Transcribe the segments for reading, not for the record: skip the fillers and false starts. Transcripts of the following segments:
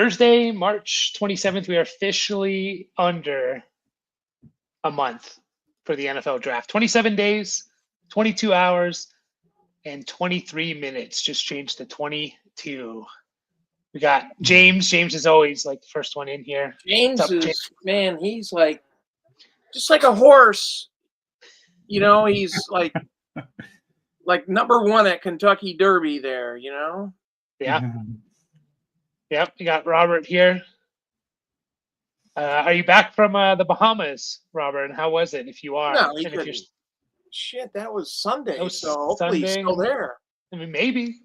Thursday, March 27th, we are officially under a month for the NFL draft. 27 days, 22 hours, and 23 minutes. Just changed to 22. We got James. James is always like the first one in here. James is, man, he's like, just like a horse. You know, he's like number one at Kentucky Derby there, you know? Yeah. Yep, you got Robert here. Are you back from the Bahamas, Robert? And how was it, if you are? No, he and couldn't. If you're, shit, that was Sunday, that was so hopefully he's still there. I mean, maybe.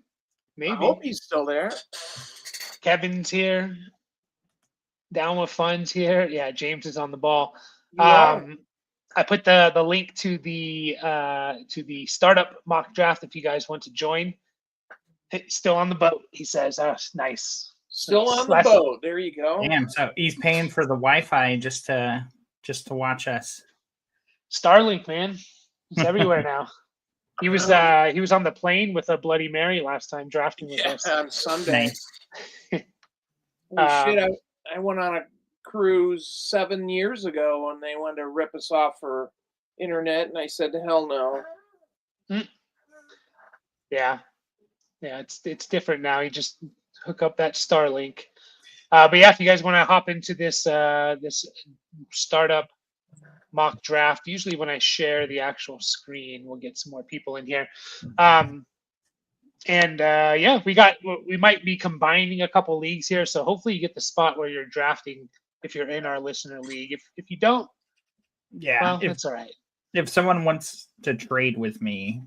I hope he's still there. Kevin's here. Down with funds here. Yeah, James is on the ball. I put the link to the startup mock draft if you guys want to join. Still on the boat, he says. Oh, nice. Still on the boat. There you go. Damn, so he's paying for the Wi-Fi just to watch us. Starlink, man. He's everywhere now. He was on the plane with a Bloody Mary last time drafting with us. On Sunday. Nice. Shit, I went on a cruise 7 years ago and they wanted to rip us off for internet, and I said, hell no. Yeah, it's different now. You just hook up that Starlink. But yeah, if you guys want to hop into this this startup mock draft, usually when I share the actual screen, we'll get some more people in here. Yeah, we might be combining a couple leagues here, so hopefully you get the spot where you're drafting if you're in our listener league. If you don't, well, that's all right. If someone wants to trade with me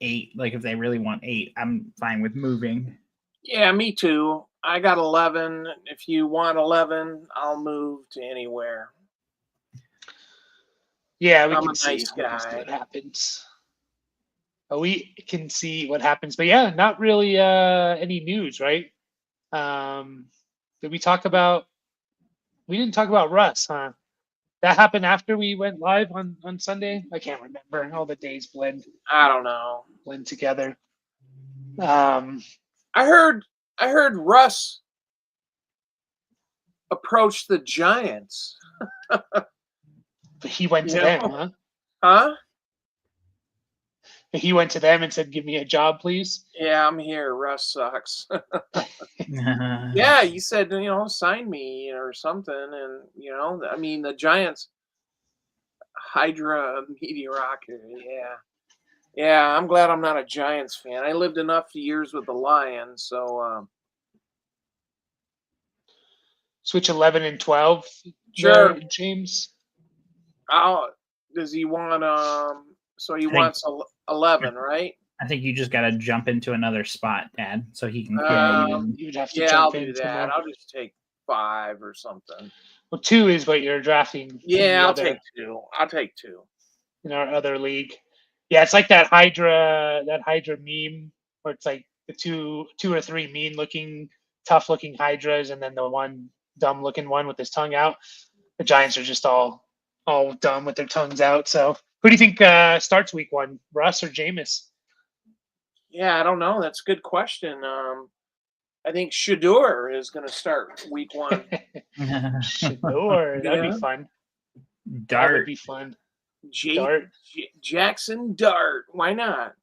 8, like if they really want 8, I'm fine with moving. Yeah, me too. I got 11. If you want 11, I'll move to anywhere. Yeah, we can see what happens. We can see what happens, but yeah, not really any news, right? Did we talk about? We didn't talk about Russ, huh? That happened after we went live on Sunday. I can't remember. All the days blend. I don't know. Blend together. I heard Russ approach the Giants. He went to them, huh? Huh? He went to them and said, "Give me a job, please." Yeah, I'm here. Russ sucks. Yeah, he said, sign me or something. And, I mean, the Giants, Hydra Meteorocker. Yeah. Yeah, I'm glad I'm not a Giants fan. I lived enough years with the Lions, so. Switch 11 and 12. Sure. James. Does he want, so he wants 11, right? I think you just got to jump into another spot, Dad, so he can. You'd have to I'll do that. I'll just take 5 or something. Well, 2 is what you're drafting. Yeah, I'll take 2. I'll take 2 in our other league. Yeah, it's like that Hydra meme where it's like the two or three mean-looking, tough-looking Hydras, and then the one dumb-looking one with his tongue out. The Giants are just all dumb with their tongues out. So, who do you think starts week 1, Russ or Jameis? Yeah, I don't know. That's a good question. I think Shador is going to start week 1. Shador, that'd be fun. Dart that would be fun. Jackson Dart. Why not?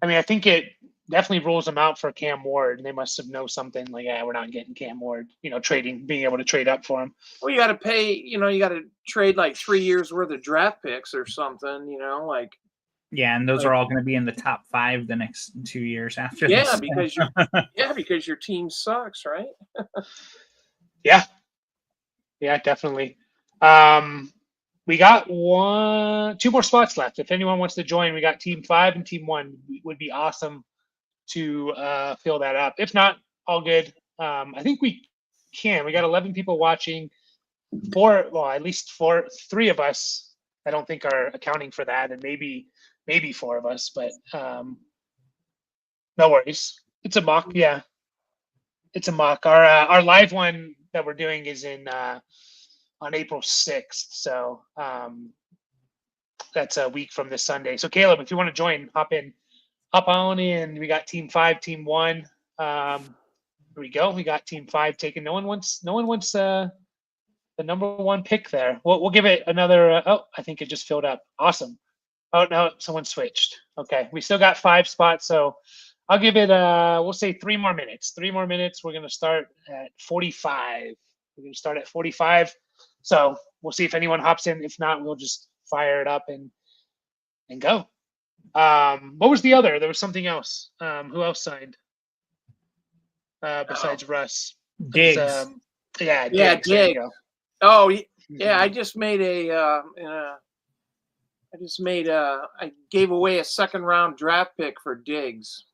I mean, I think it definitely rules them out for Cam Ward. They must have known something like, we're not getting Cam Ward. Being able to trade up for him. Well, you got to pay. You got to trade like 3 years worth of draft picks or something. Like. Yeah, and those are all going to be in the top 5 the next 2 years after. Yeah, because your team sucks, right? Yeah, definitely. We got 2 more spots left. If anyone wants to join, we got Team 5 and Team 1. It would be awesome to fill that up. If not, all good. I think we can. We got 11 people watching. 4, well, at least 3 of us, I don't think are accounting for that, and maybe 4 of us, but no worries. It's a mock, yeah. It's a mock. Our live one that we're doing is on April 6th, so that's a week from this Sunday. So Caleb, if you want to join, hop on in. We got Team 5, Team 1. Here we go. We got Team 5 taken. No one wants the number 1 pick there. We'll give it another. Oh, I think it just filled up. Awesome. Oh no, someone switched. Okay, we still got 5 spots, so I'll give it. We'll say 3 more minutes. 3 more minutes. We're gonna start at 45. We're gonna start at 45. So we'll see if anyone hops in. If not, we'll just fire it up and go. What was the other? There was something else. Who else signed? Besides Russ. Diggs. Yeah, Yeah, Diggs. There you Diggs. go. Oh, yeah. I just made I gave away a 2nd round draft pick for Diggs.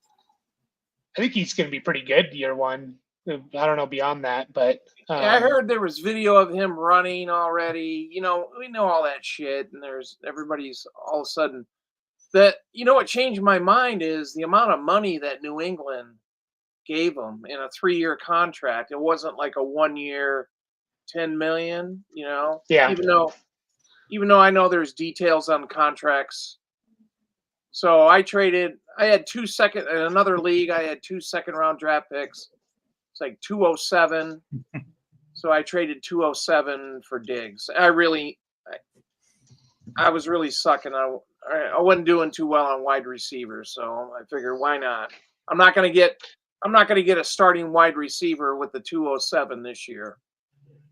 I think he's going to be pretty good year 1. I don't know beyond that, but Yeah, I heard there was video of him running already. We know all that shit, and everybody's all of a sudden that. What changed my mind is the amount of money that New England gave him in a 3-year contract. It wasn't like a 1-year, $10 million. Yeah. Even though I know there's details on contracts. So I had 2 second in another league. I had 2 2nd round draft picks. It's like 207. So I traded 207 for Diggs. I was really sucking. I wasn't doing too well on wide receivers, so I figured why not? I'm not going to get a starting wide receiver with the 207 this year.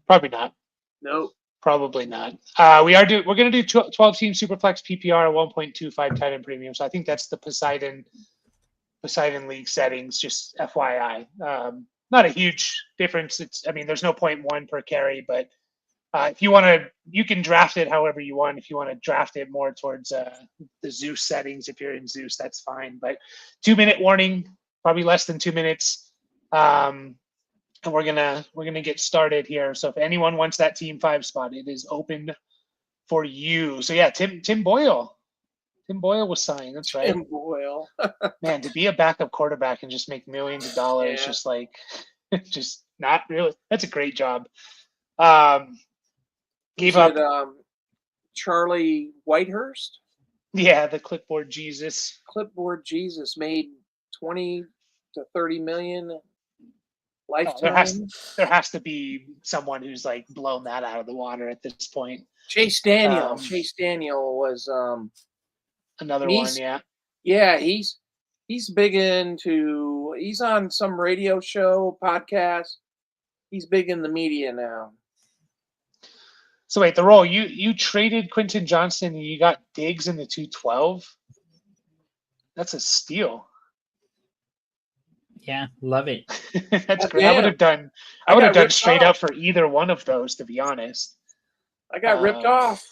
Probably not. Nope. Probably not. We're going to do 12 team superflex PPR 1.25 tight end premium. So I think that's the Poseidon league settings. Just FYI, not a huge difference. There's no 0.1 per carry, but if you want to, you can draft it however you want. If you want to draft it more towards the Zeus settings, if you're in Zeus, that's fine. But 2-minute warning, probably less than 2 minutes. And we're gonna get started here. So if anyone wants that Team 5 spot, it is open for you. So yeah, Tim Boyle was signed. That's right. Tim Boyle. Man, to be a backup quarterback and just make millions of dollars, Yeah. just like, just not really. That's a great job. Gave up. Charlie Whitehurst. Yeah, the clipboard Jesus. Clipboard Jesus made 20 to 30 million. Oh, Lifetime. there has to be someone who's like blown that out of the water at this point. Chase Daniel. Chase Daniel was another one, yeah. Yeah, he's big into. He's on some radio show podcast. He's big in the media now. So wait, the role you traded Quentin Johnson and you got Diggs in the 212. That's a steal. Yeah, love it. That's great. Yeah. I would have done straight up for either one of those, to be honest. I got ripped off.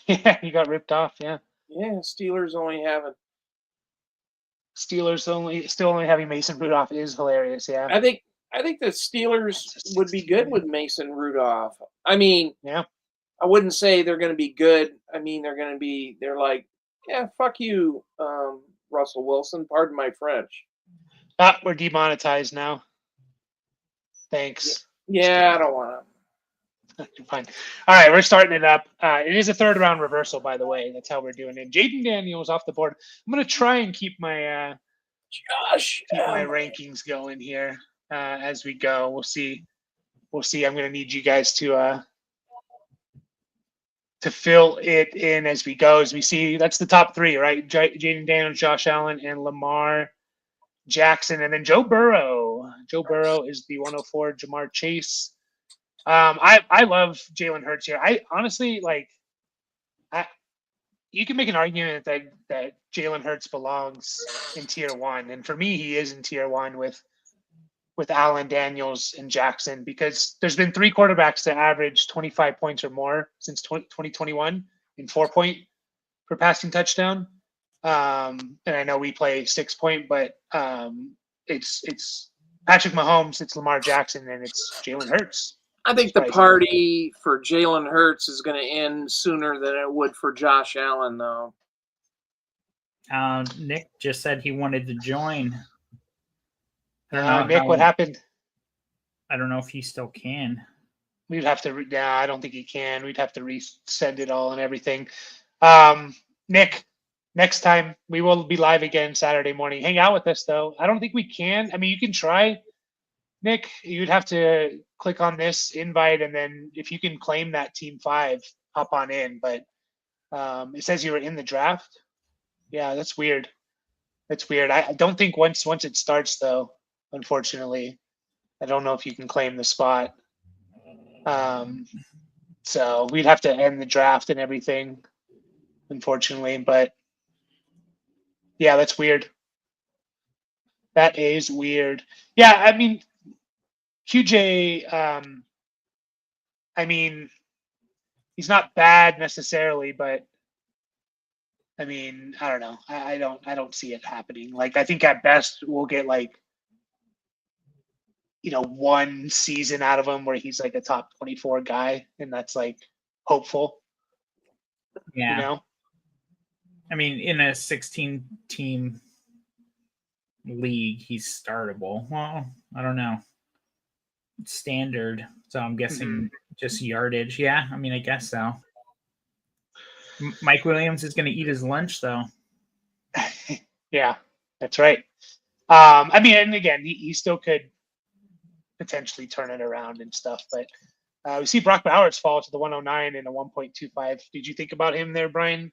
Yeah, you got ripped off. Yeah. Yeah, Steelers still only having Mason Rudolph is hilarious. Yeah. I think the Steelers would be good with Mason Rudolph. Yeah. I wouldn't say they're going to be good. They're like, yeah, fuck you, Russell Wilson. Pardon my French. We're demonetized now. Thanks. Yeah, I don't want to. Fine. All right, we're starting it up. It is a 3rd round reversal, by the way. That's how we're doing it. Jaden Daniels off the board. I'm going to try and keep my my rankings going here as we go. We'll see. I'm going to need you guys to fill it in as we go. As we see, that's the top 3, right? Jaden Daniels, Josh Allen, and Lamar Jackson, and then Joe Burrow. Joe Burrow is the 104. Jamar Chase. I love Jalen Hurts here. I honestly you can make an argument that Jalen Hurts belongs in tier 1, and for me, he is in tier 1 with Allen, Daniels, and Jackson, because there's been 3 quarterbacks that average 25 points or more since 2021 in 4-point per passing touchdown. And I know we play 6-point, but it's Patrick Mahomes, it's Lamar Jackson, and it's Jalen Hurts. I think the party for Jalen Hurts is going to end sooner than it would for Josh Allen, though. Nick just said he wanted to join. Nick, what happened? I don't know if he still can. We'd have to. I don't think he can. We'd have to resend it all and everything. Nick, next time we will be live again Saturday morning. Hang out with us, though. I don't think we can. You can try Nick, you'd have to click on this invite, and then if you can claim that team 5, hop on in. But it says you were in the draft. Yeah, that's weird. That's weird. I don't think once it starts though, unfortunately. I don't know if you can claim the spot. So we'd have to end the draft and everything, unfortunately. But yeah, that's weird. That is weird. Yeah, I mean, QJ, I mean, he's not bad necessarily, but I mean, I don't know. I don't see it happening. Like, I think at best we'll get like, one season out of him where he's like a top 24 guy, and that's like hopeful. Yeah. I mean, in a 16-team league, he's startable. Well, I don't know. It's standard, so I'm guessing just yardage. Yeah, I mean, I guess so. Mike Williams is going to eat his lunch, though. Yeah, that's right. I mean, and again, he still could potentially turn it around and stuff, but we see Brock Bowers fall to the 109 and a 1.25. Did you think about him there, Brian,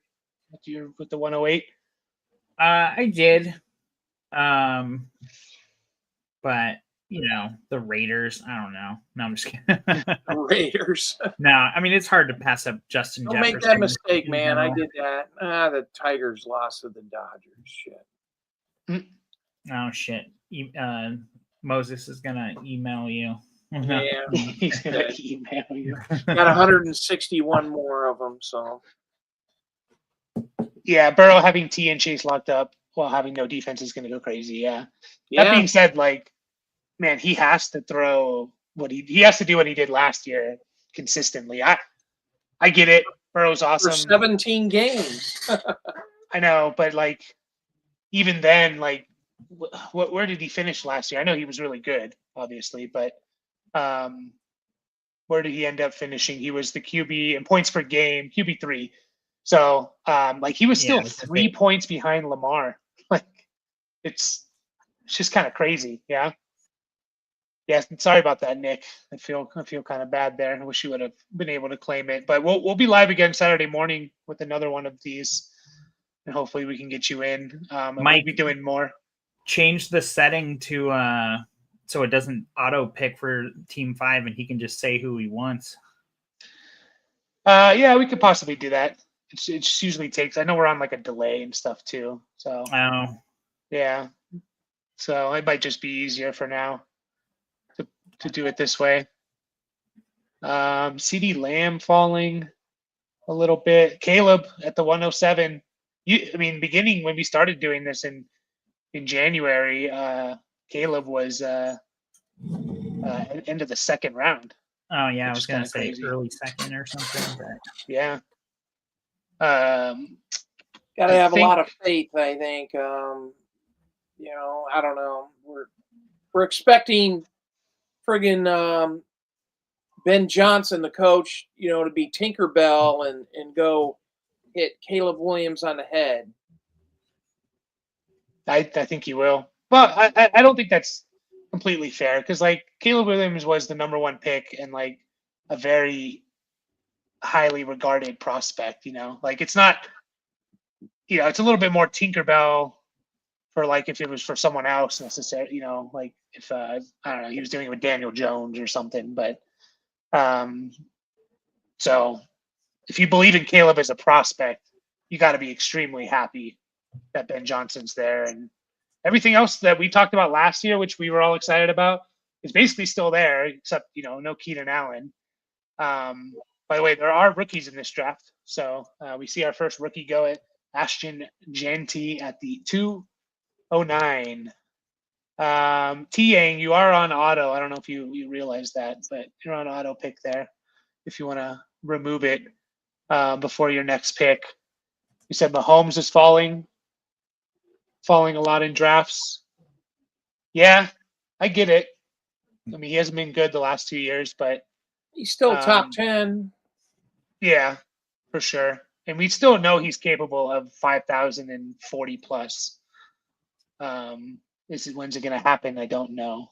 with the 108? I did. But the Raiders, I don't know. No, I'm just kidding. Raiders. No, I mean, it's hard to pass up Justin Don't Jefferson. make that mistake, man. I did that. The Tigers lost to the Dodgers. Shit. Oh, shit. Moses is going to email you. Yeah. He's going to email you. Got 161 more of them, so. Yeah, Burrow having T and Chase locked up while having no defense is going to go crazy, yeah. That being said, like, man, he has to throw he has to do what he did last year consistently. I get it. Burrow's awesome. For 17 games. I know, but like even then, like where did he finish last year? I know he was really good, obviously, but where did he end up finishing? He was the QB in points per game, QB3. So like he was still 3 points behind Lamar. Like it's just kind of crazy, yeah. Yeah, sorry about that, Nick. I feel kind of bad there. I wish you would have been able to claim it. But we'll be live again Saturday morning with another one of these, and hopefully we can get you in. And Mike, we'll be doing more. Change the setting to so it doesn't auto pick for Team 5, and he can just say who he wants. Yeah, we could possibly do that. It just usually takes. I know we're on like a delay and stuff too. So yeah, so it might just be easier for now to do it this way. CD Lamb falling a little bit. Caleb at the 107. Beginning when we started doing this in January, Caleb was end of the second round. Oh yeah, I was gonna say early second or something. But... Yeah. Gotta have a lot of faith, I think. I don't know. We're expecting friggin' Ben Johnson, the coach, to be Tinkerbell and go hit Caleb Williams on the head. I think he will. But I don't think that's completely fair because, like, Caleb Williams was the number 1 pick and, like, a very highly regarded prospect, Like, it's not, it's a little bit more Tinkerbell for, like, if it was for someone else necessarily, like if, I don't know, he was doing it with Daniel Jones or something. But so if you believe in Caleb as a prospect, you got to be extremely happy that Ben Johnson's there. And everything else that we talked about last year, which we were all excited about, is basically still there, except, no Keenan Allen. By the way, there are rookies in this draft. So we see our first rookie go at Ashton Jeanty at the 209. T-Yang, you are on auto. I don't know if you realize that, but you're on auto pick there if you want to remove it before your next pick. You said Mahomes is falling a lot in drafts. Yeah, I get it. I mean, he hasn't been good the last 2 years, but he's still top 10. Yeah, for sure. And we still know he's capable of 5,040 plus. When's it going to happen? I don't know.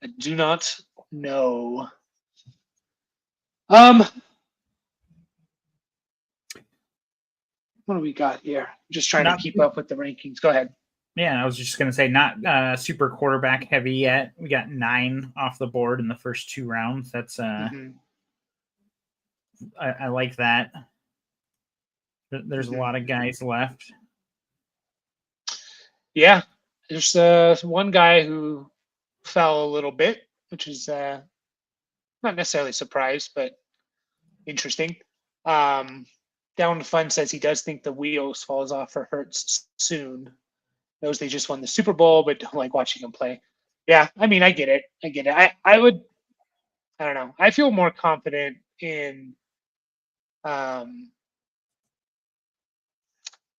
I do not know. What do we got here? Just trying to keep up with the rankings. Go ahead. Yeah, I was just going to say, not super quarterback heavy yet. We got 9 off the board in the first 2 rounds. That's I like that. There's a lot of guys left. Yeah, there's one guy who fell a little bit, which is not necessarily surprised, but interesting. Down Fun says he does think the wheels falls off for Hurts soon. Knows they just won the Super Bowl, but don't like watching him play. Yeah, I mean, I get it. I don't know. I feel more confident in I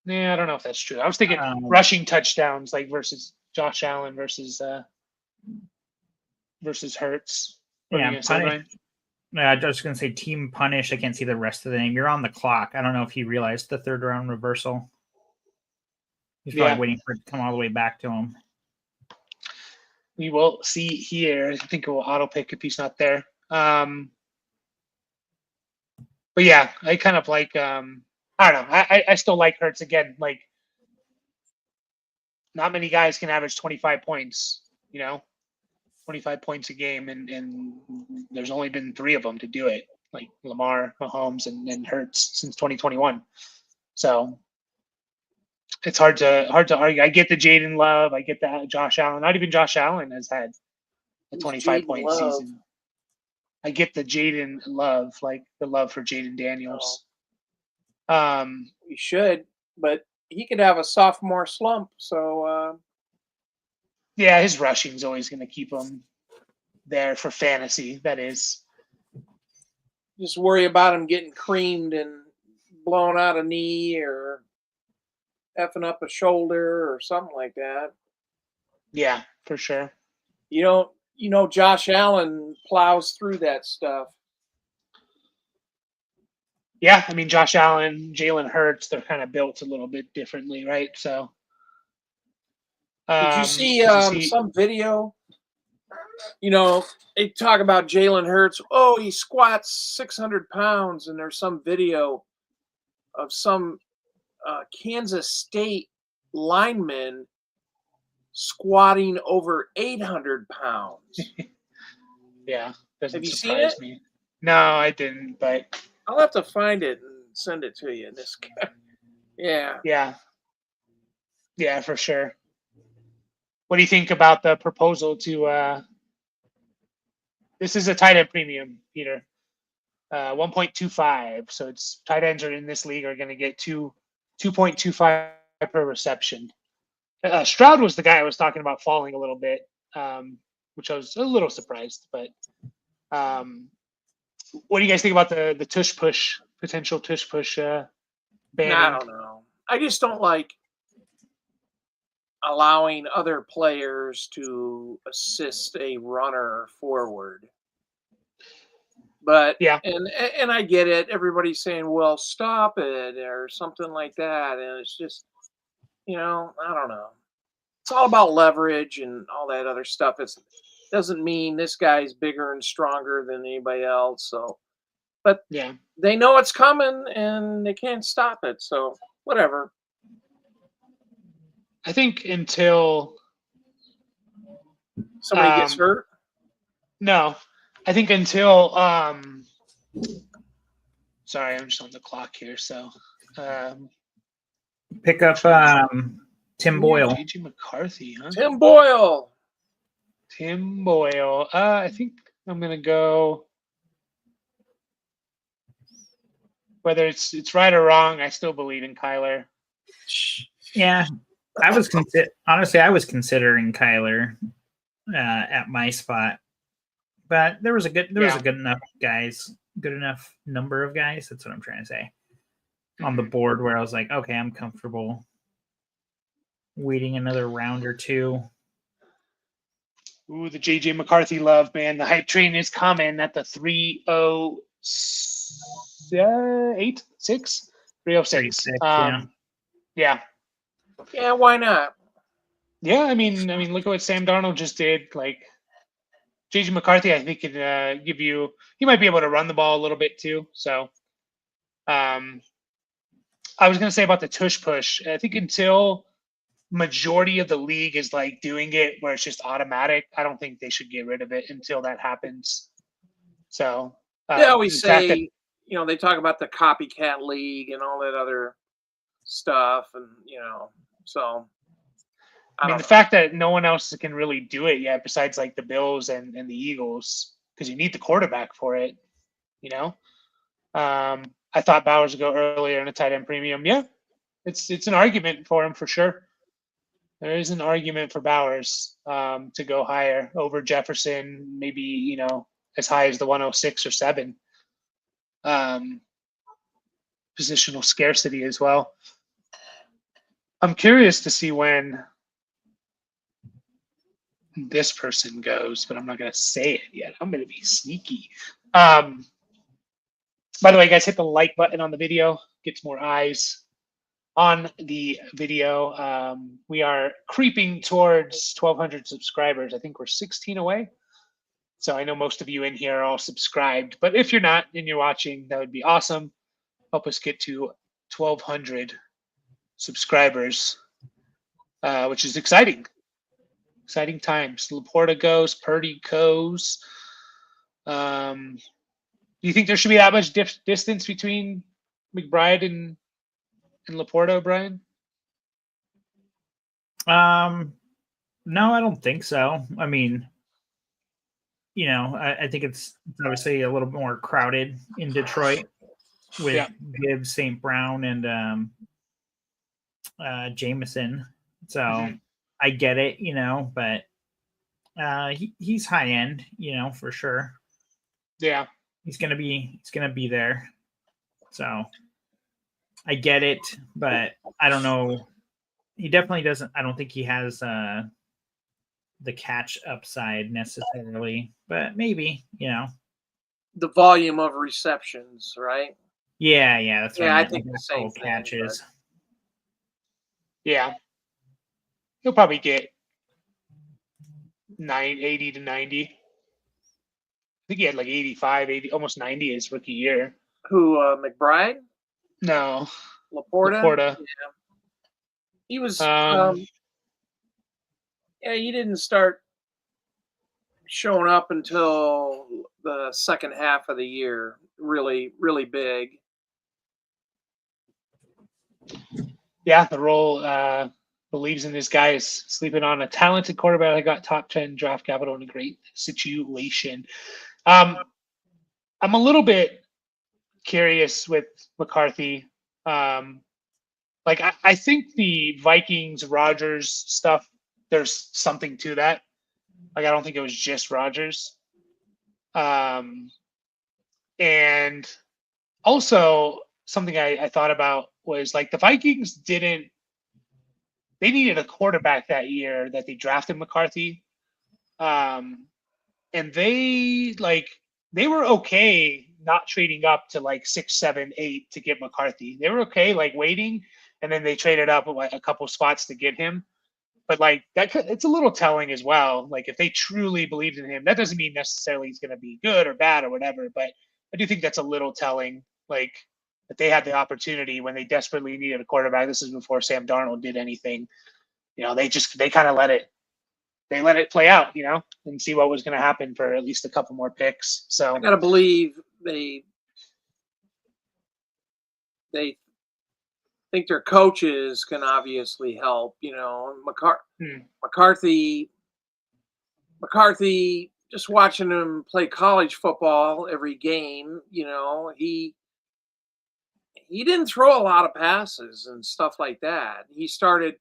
don't know if that's true. I was thinking rushing touchdowns, like versus Josh Allen versus Hurts. What are you gonna say, Brian? I was just going to say team punish. I can't see the rest of the name. You're on the clock. I don't know if he realized the 3rd round reversal. He's probably waiting for it to come all the way back to him. We will see here. I think it will auto pick if he's not there. But yeah, I kind of like I don't know. I still like Hurts again. Like, not many guys can average 25 points, 25 points a game, and there's only been 3 of them to do it, like Lamar, Mahomes, and Hurts since 2021. So it's hard to argue. I get the Jaden Love, I get that Josh Allen. Not even Josh Allen has had a 25-point season. I get the Jaden Love, like the love for Jaden Daniels. He should, but he could have a sophomore slump. So yeah, his rushing is always going to keep him there for fantasy. That is. Just worry about him getting creamed and blowing out a knee or effing up a shoulder or something like that. Yeah, for sure. Josh Allen plows through that stuff. Yeah, I mean, Josh Allen, Jalen Hurts, they're kind of built a little bit differently, right? So, did you see some video? They talk about Jalen Hurts. Oh, he squats 600 pounds, and there's some video of some Kansas State lineman squatting over 800 pounds. Yeah, doesn't Have you surprise seen it? me. No, I didn't, but I'll have to find it and send it to you. This guy. Yeah, for sure. What do you think about the proposal to? This is a tight end premium, Peter. 1.25. So it's tight ends are in this league are going to get 2.25 per reception. Stroud was the guy I was talking about falling a little bit, which I was a little surprised. But what do you guys think about the potential tush push banning? I don't know. I just don't like allowing other players to assist a runner forward. But yeah, and I get it. Everybody's saying, "Well, stop it," or something like that, and it's just, I don't know. It's all about leverage and all that other stuff. It doesn't mean this guy's bigger and stronger than anybody else. So, but yeah, they know it's coming and they can't stop it. So whatever. I think until somebody gets hurt. No, I think until sorry, I'm just on the clock here. So pick up Tim Boyle. JJ McCarthy, huh? Tim Boyle. I think I'm gonna go. Whether it's right or wrong, I still believe in Kyler. Yeah, I was considering Kyler at my spot, but there was a good enough number of guys. That's what I'm trying to say on the board where I was like, okay, I'm comfortable waiting another round or 2. Ooh, the JJ McCarthy love, man. The hype train is coming at the 306. Yeah. Yeah, why not? Yeah, I mean, look at what Sam Darnold just did. Like, JJ McCarthy, I think, can give you. He might be able to run the ball a little bit too. So, I was going to say about the tush push. I think until majority of the league is like doing it where it's just automatic, I don't think they should get rid of it until that happens. So They always the fact say, that, you know, they talk about the copycat league and all that other stuff, and you know, so I mean, don't the know. fact that no one else can really do it yet besides like the Bills and the Eagles, because you need the quarterback for it, you know. I thought Bowers would go earlier in a tight end premium. Yeah, it's an argument for him for sure. There is an argument for Bowers to go higher over Jefferson, maybe, you know, as high as the 106 or 7. Positional scarcity as well. I'm curious to see when this person goes, but I'm not going to say it yet. I'm going to be sneaky. By the way, guys, hit the like button on the video. Gets more eyes on the video. We are creeping towards 1,200 subscribers. I think we're 16 away. So I know most of you in here are all subscribed. But if you're not and you're watching, that would be awesome. Help us get to 1,200 subscribers, which is exciting. Exciting times. Laporta goes, Purdy goes. Do you think there should be that much distance between McBride and Laporta, Brian? No, I don't think so. I mean, you know, I think it's obviously a little bit more crowded in Detroit with Gibbs, St. Brown, and Jameson. So I get it, you know, but he's high end, you know, for sure. Yeah, he's gonna be there. So I get it, but I don't know. He definitely doesn't. I don't think he has the catch upside necessarily, but maybe, you know, The volume of receptions, right? Yeah, that's Yeah, right. I think the same thing, catches. Yeah, he'll probably get 80 to 90. I think he had like 85, 80, almost 90 his rookie year. Who, McBride? No, Laporta? Yeah. He was, yeah, he didn't start showing up until the second half of the year, really, really big. Yeah, the role believes in this guy is sleeping on a talented quarterback that got top 10 draft capital in a great situation. I'm a little bit curious with McCarthy. Like I think the Vikings Rodgers stuff, there's something to that. Like I don't think it was just Rodgers. And also something I thought about was like the Vikings they needed a quarterback that year that they drafted McCarthy. And they were okay not trading up to like 6, 7, 8 to get McCarthy. They were okay like waiting, and then they traded up like a couple spots to get him. But like that, it's a little telling as well. Like if they truly believed in him, that doesn't mean necessarily he's going to be good or bad or whatever. But I do think that's a little telling. Like that they had the opportunity when they desperately needed a quarterback. This is before Sam Darnold did anything. You know, they kind of let it play out, you know, and see what was going to happen for at least a couple more picks. So I gotta believe they think their coaches can obviously help. You know, McCarthy. Just watching him play college football every game, you know, he didn't throw a lot of passes and stuff like that. He started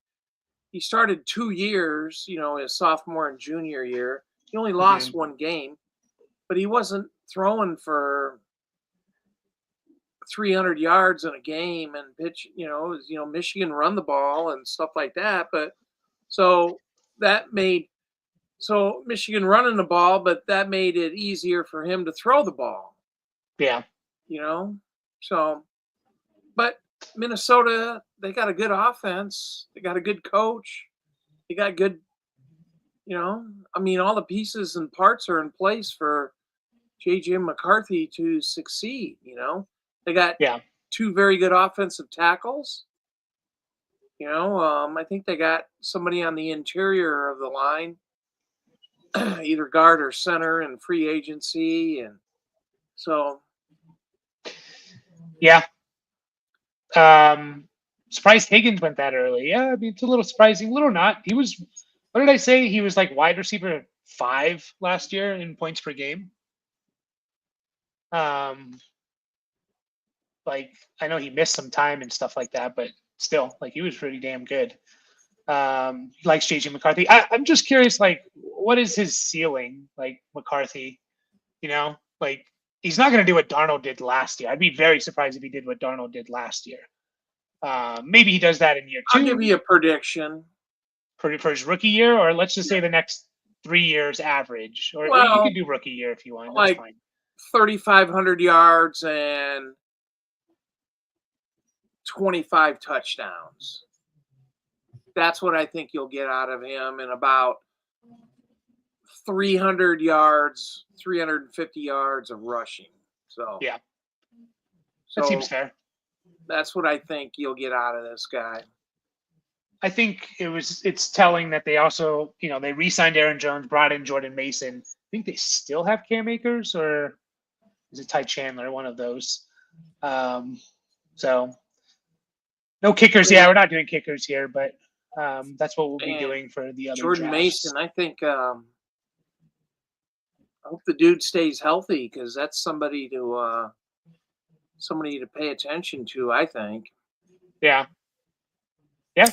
2 years, you know, his sophomore and junior year. He only lost one game, but he wasn't throwing for 300 yards in a game and pitch, you know, Michigan run the ball and stuff like that. But so Michigan running the ball, but that made it easier for him to throw the ball. Yeah. You know, so, but Minnesota, they got a good offense. They got a good coach. They got good You know, I mean, all the pieces and parts are in place for JJ McCarthy to succeed. You know, they got Yeah. 2 very good offensive tackles. You know, I think they got somebody on the interior of the line, either guard or center in free agency, and so Yeah. Surprised Higgins went that early. Yeah, I mean, it's a little surprising, a little not. He was, what did I say? He was like wide receiver 5 last year in points per game. Like, I know he missed some time and stuff like that, but still, like, he was pretty damn good. He likes JJ McCarthy. I'm just curious, like, what is his ceiling, like McCarthy? You know, like, he's not going to do what Darnold did last year. I'd be very surprised if he did what Darnold did last year. Maybe he does that in year 2. I'll give you a prediction. For his rookie year, or let's just say the next 3 years average, or you Well, can do rookie year if you want. That's like fine. 3,500 yards and 25 touchdowns. That's what I think you'll get out of him, in about 300 yards, 350 yards of rushing. So Yeah, so that seems fair. that's what I think you'll get out of this guy. I think it's telling that they also, you know, they re-signed Aaron Jones, brought in Jordan Mason. I think they still have Cam Akers, or is it Ty Chandler, one of those. So no kickers. Yeah, we're not doing kickers here, but that's what we'll be doing for the other Jordan drafts. Mason, I think I hope the dude stays healthy, because that's somebody to pay attention to, I think. Yeah. Yeah.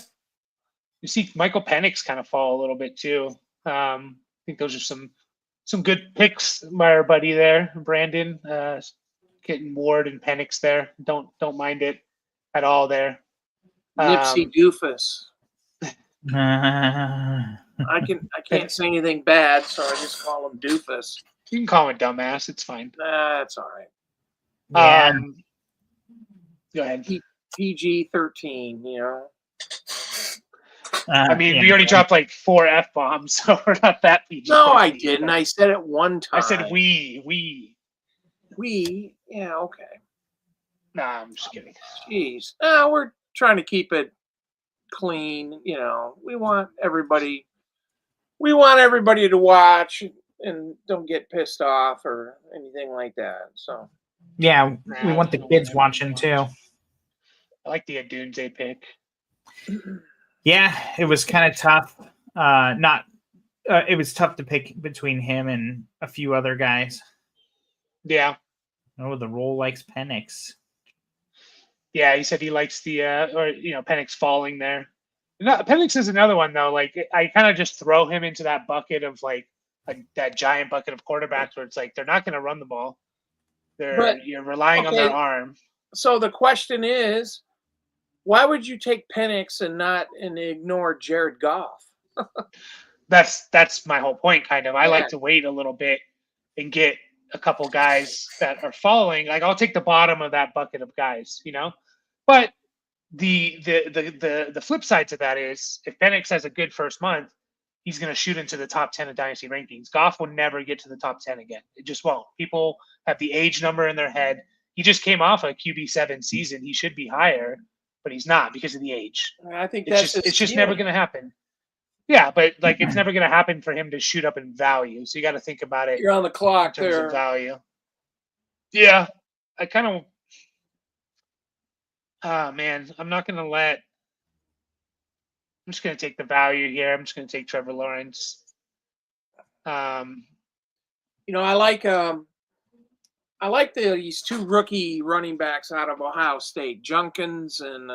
You see Michael Penix kind of fall a little bit too. I think those are some good picks by our buddy there, Brandon. Getting Ward and Penix there. Don't mind it at all there. Nipsey Doofus. Uh, I can't say anything bad, so I just call him Doofus. You can call him a dumbass. It's fine. That's all right. yeah. Go ahead. PG-13, you know. I mean, we already dropped like 4 F-bombs, so we're not that PG. No, I didn't. I said it one time. I said we. Yeah, okay. Nah, I'm just kidding. Jeez. We're trying to keep it clean, you know. We want everybody to watch and don't get pissed off or anything like that. So Yeah, we want the kids watching too. I like the Adunze pick. Yeah, it was kind of tough. It was tough to pick between him and a few other guys. Yeah. Oh, the role likes Penix. Yeah, he said he likes the Penix falling there. Penix is another one though. Like, I kind of just throw him into that bucket of like that giant bucket of quarterbacks where it's like they're not going to run the ball. You're relying on their arm. So the question is, why would you take Penix and ignore Jared Goff? That's my whole point, kind of. I like to wait a little bit and get a couple guys that are falling. Like, I'll take the bottom of that bucket of guys, you know. But the flip side to that is, if Penix has a good first month, he's going to shoot into the top 10 of Dynasty rankings. Goff will never get to the top 10 again. It just won't. People have the age number in their head. He just came off a QB7 season. He should be higher, but he's not because of the age. I think it's just never going to happen. Yeah, but like, it's never going to happen for him to shoot up in value. So you got to think about it. You're on the clock in terms there. of value. Yeah, I kind of. Man, I'm not going to let. I'm just going to take the value here. I'm just going to take Trevor Lawrence. I like these 2 rookie running backs out of Ohio State, Junkins and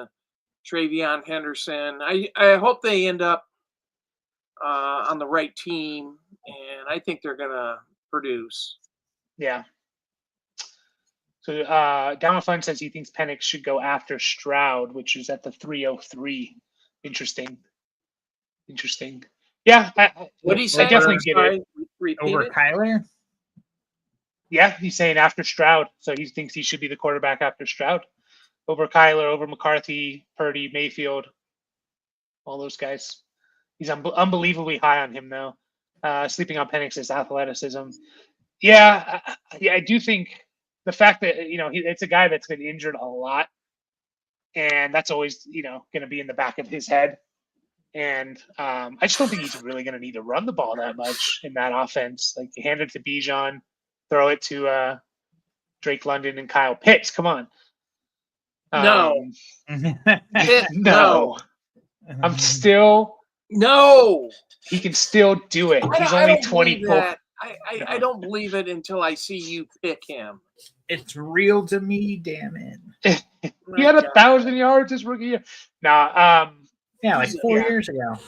Travion Henderson. I hope they end up on the right team, and I think they're going to produce. Yeah. So Down Fun says he thinks Penix should go after Stroud, which is at the 303. Interesting. Yeah. What did he say? I definitely get it. Over Kyler? Yeah, he's saying after Stroud. So he thinks he should be the quarterback after Stroud. Over Kyler, over McCarthy, Purdy, Mayfield, all those guys. He's unbelievably high on him, though. Sleeping on Penix's athleticism. Yeah, I do think the fact that it's a guy that's been injured a lot, and that's always going to be in the back of his head. And I just don't think he's really going to need to run the ball that much in that offense. Like, you hand it to Bijan, throw it to Drake London and Kyle Pitts. Come on. No. No. I'm still. No. He can still do it. He's only 24. I don't believe it until I see you pick him. It's real to me, damn it. He had 1,000 yards his rookie year. Nah, yeah, like 4 years ago.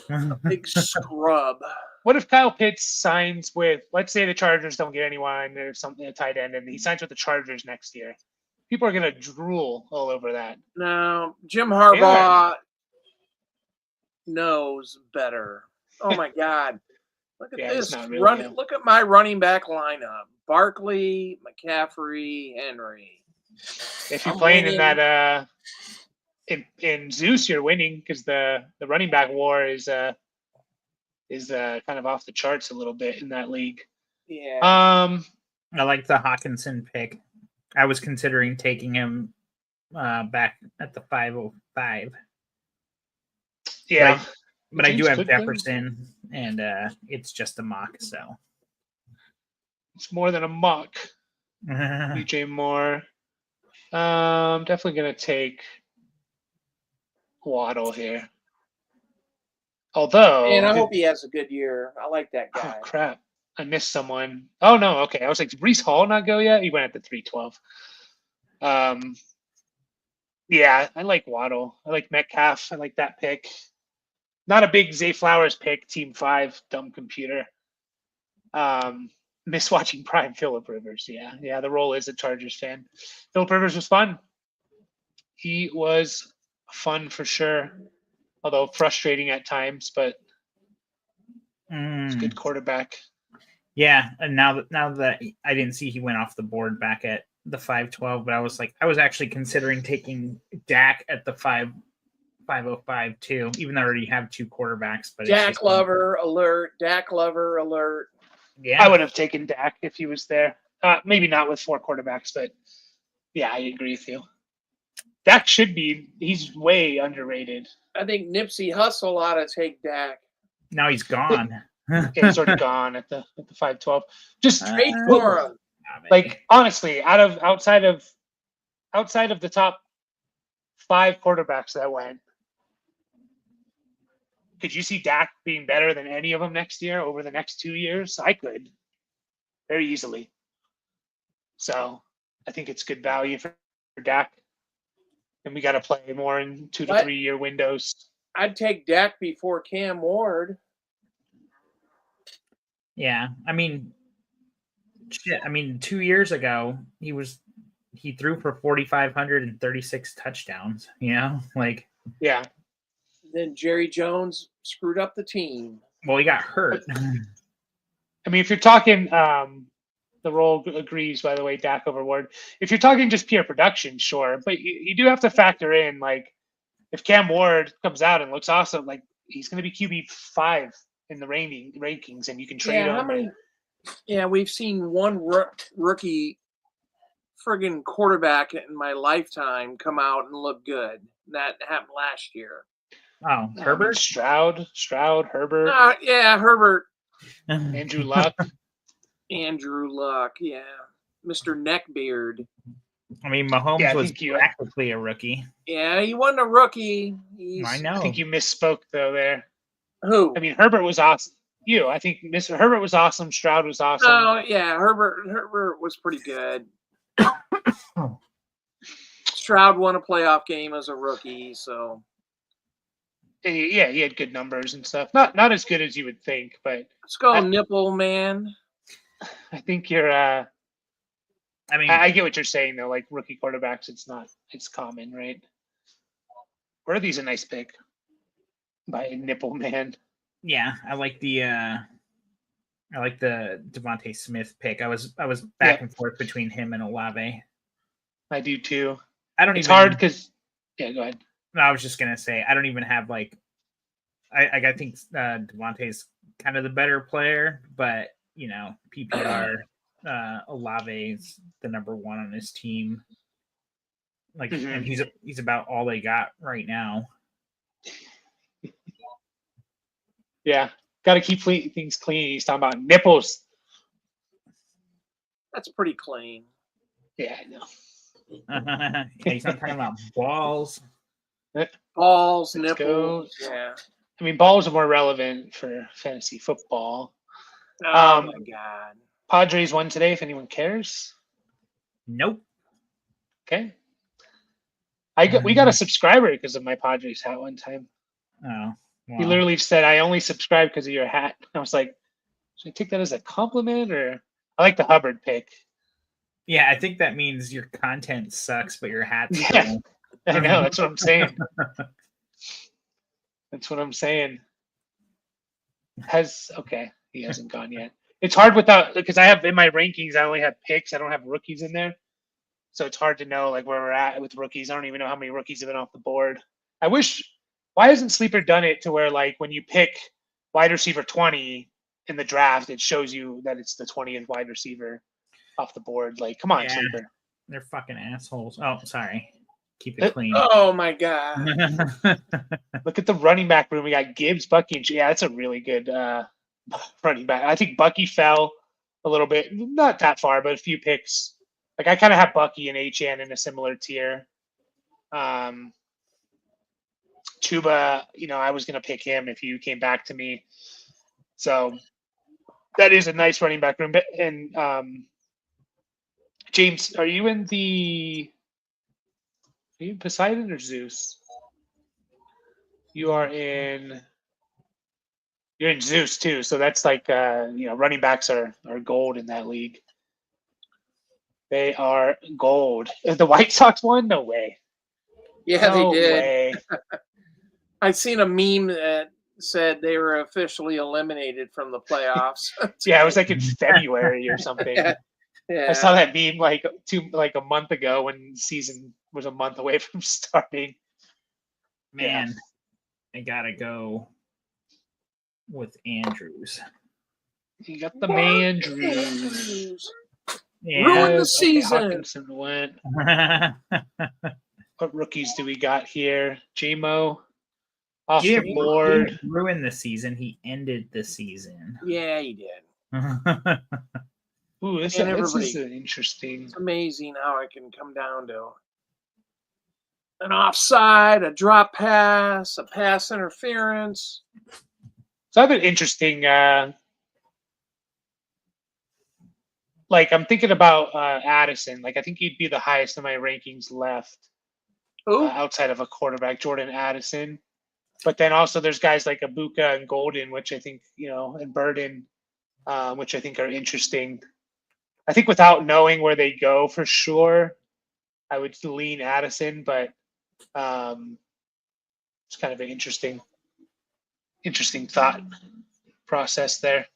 Big scrub. What if Kyle Pitts signs with, let's say the Chargers don't get anyone or something, a tight end, and he signs with the Chargers next year? People are going to drool all over that. No, Jim Harbaugh knows better. Oh, my God. Look at this. Really look at my running back lineup. Barkley, McCaffrey, Henry. If you're playing in that in Zeus, you're winning because the running back war is kind of off the charts a little bit in that league. Yeah. I like the Hawkinson pick. I was considering taking him back at the 505. Yeah. But I do have Jefferson, and it's just a mock, so. It's more than a mock. DJ Moore. Definitely going to take Waddle here. Although. And I hope he has a good year. I like that guy. Oh, crap. I missed someone. Oh, no. Okay. I was like, did Breece Hall not go yet? He went at the 312. Yeah, I like Waddle. I like Metcalf. I like that pick. Not a big Zay Flowers pick, Team 5, dumb computer. Miss watching Prime Phillip Rivers. Yeah, the role is a Chargers fan. Phillip Rivers was fun. He was fun for sure, although frustrating at times, but he's a good quarterback. Yeah, and now that I didn't see he went off the board back at the 512, but I was actually considering taking Dak at the 505 too, even though I already have 2 quarterbacks. But Dak Lover alert! Dak Lover alert! Yeah, I would have taken Dak if he was there. Maybe not with 4 quarterbacks, but yeah, I agree with you. Dak should be. He's way underrated. I think Nipsey Hussle ought to take Dak. Now he's gone. Yeah, he's already gone at the 512. Just trade for him. Like, honestly, outside of the top 5 quarterbacks that went, could you see Dak being better than any of them next year over the next 2 years? I could, very easily. So I think it's good value for Dak. And we got to play more in 2 to 3 year windows. I'd take Dak before Cam Ward. Yeah, I mean, 2 years ago he threw for 4,536 touchdowns. Yeah. Then Jerry Jones screwed up the team. Well, he got hurt. I mean, if you're talking, the role agrees, by the way, Dak over Ward. If you're talking just pure production, sure. But you do have to factor in, like, if Cam Ward comes out and looks awesome, like, he's going to be QB 5 in the rankings, and you can trade him. Yeah, we've seen one rookie friggin' quarterback in my lifetime come out and look good. That happened last year. Oh, Herbert? Stroud, Herbert. Yeah, Herbert. Andrew Luck. Yeah. Mr. Neckbeard. I mean, Mahomes was practically a rookie. Yeah, he wasn't a rookie. I know. I think you misspoke, though, there. Who? I mean, Herbert was awesome. I think Mr. Herbert was awesome. Stroud was awesome. Oh, yeah, Herbert was pretty good. Stroud won a playoff game as a rookie, so. Yeah, he had good numbers and stuff. Not as good as you would think, but let's go, nipple man. I think you're. I get what you're saying though. Like, rookie quarterbacks, it's common, right? Worthy's a nice pick by nipple man. Yeah, I like the Devontae Smith pick. I was back and forth between him and Olave. I do too. It's hard because. Yeah, go ahead. No, I was just gonna say I don't even have I think Devontae's kind of the better player, but PPR, Olave's the number one on his team. Like, and he's about all they got right now. Yeah, got to keep things clean. He's talking about nipples. That's pretty clean. Yeah, I know. He's not talking about balls. Balls, Let's nipples. go. Yeah. I mean, balls are more relevant for fantasy football. Oh my God. Padres won today, if anyone cares. Nope. Okay. We got a subscriber because of my Padres hat one time. Oh. Wow. He literally said, I only subscribe because of your hat. I was like, should I take that as a compliment, or I like the Hubbard pick? Yeah, I think that means your content sucks, but your hat's cool. I know, that's what I'm saying. That's what I'm saying. Okay, he hasn't gone yet. It's hard without, because I have in my rankings, I only have picks. I don't have rookies in there. So it's hard to know like where we're at with rookies. I don't even know how many rookies have been off the board. Why hasn't Sleeper done it to where like when you pick wide receiver 20 in the draft, it shows you that it's the 20th wide receiver off the board? Like, come on, Sleeper. They're fucking assholes. Oh, sorry. Keep it clean. Oh my God. Look at the running back room. We got Gibbs, Bucky, and yeah, that's a really good running back. I think Bucky fell a little bit, not that far, but a few picks. Like I kind of have Bucky and HN in a similar tier. Chuba, I was gonna pick him if you came back to me. So that is a nice running back room. And James, are you in Poseidon or Zeus? You're in Zeus too. So that's like running backs are gold in that league. They are gold. The White Sox won? No way. Yeah, no they did. Way. I seen a meme that said they were officially eliminated from the playoffs. Yeah, it was like in February or something. Yeah. I saw that meme like a month ago when the season was a month away from starting. Man, I gotta go with Andrews. You got the Mandrews. Yeah. Ruin the season. Okay, Hawkinson went. What rookies do we got here? J-Mo off the board. He didn't ruin the season. He ended the season. Yeah, he did. Ooh, this is interesting. It's amazing how it can come down to an offside, a drop pass, a pass interference. So I have an interesting. Like I'm thinking about Addison. Like I think he'd be the highest in my rankings left, outside of a quarterback, Jordan Addison. But then also there's guys like Abuka and Golden, which I think and Burden, which I think are interesting. I think without knowing where they go for sure, I would lean Addison, but it's kind of an interesting thought process there.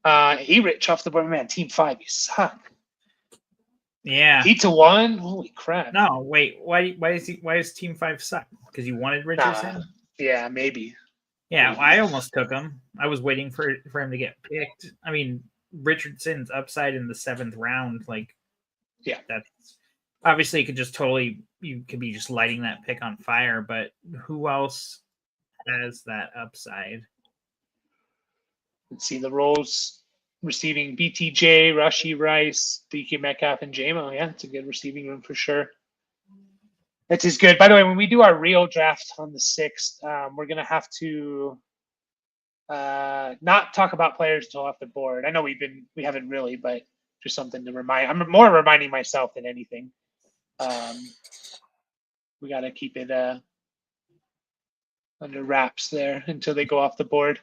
E-Rich off the board, man. Team 5, you suck. Yeah. 8-1. Holy crap. No, wait. Why does Team 5 suck? Because you wanted Richardson? Yeah, maybe. Yeah, I almost took him. I was waiting for him to get picked. I mean, Richardson's upside in the 7th round, like, yeah, that's obviously you could be just lighting that pick on fire, but who else has that upside? Let's see the roles receiving: BTJ, Rashi Rice, DK Metcalf, and JMO. Yeah, it's a good receiving room for sure. That is good. By the way, when we do our real draft on the 6th, we're going to have to not talk about players until off the board. I know we haven't really, but just something to remind. I'm more reminding myself than anything. We got to keep it under wraps there until they go off the board.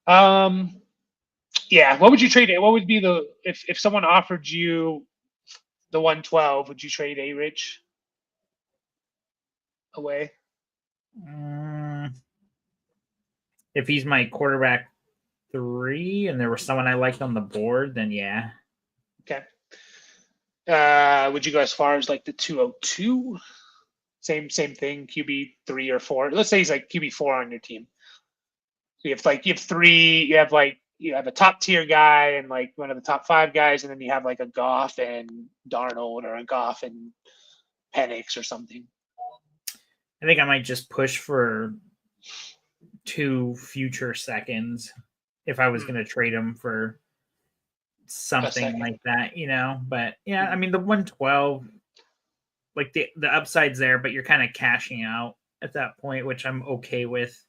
Yeah, what would you trade? What would be if someone offered you the 112, would you trade A-Rich away? If he's my quarterback 3 and there was someone I liked on the board, then yeah. Okay. Would you go as far as like the 202? Same thing, QB 3 or 4. Let's say he's like QB 4 on your team. you have three. You have a top tier guy and like one of the top 5 guys, and then you have like a Goff and Darnold or a Goff and Penix or something. I think I might just push for 2 future seconds if I was going to trade them for something like that, But yeah, I mean the 112, like the upside's there, but you're kind of cashing out at that point, which I'm okay with.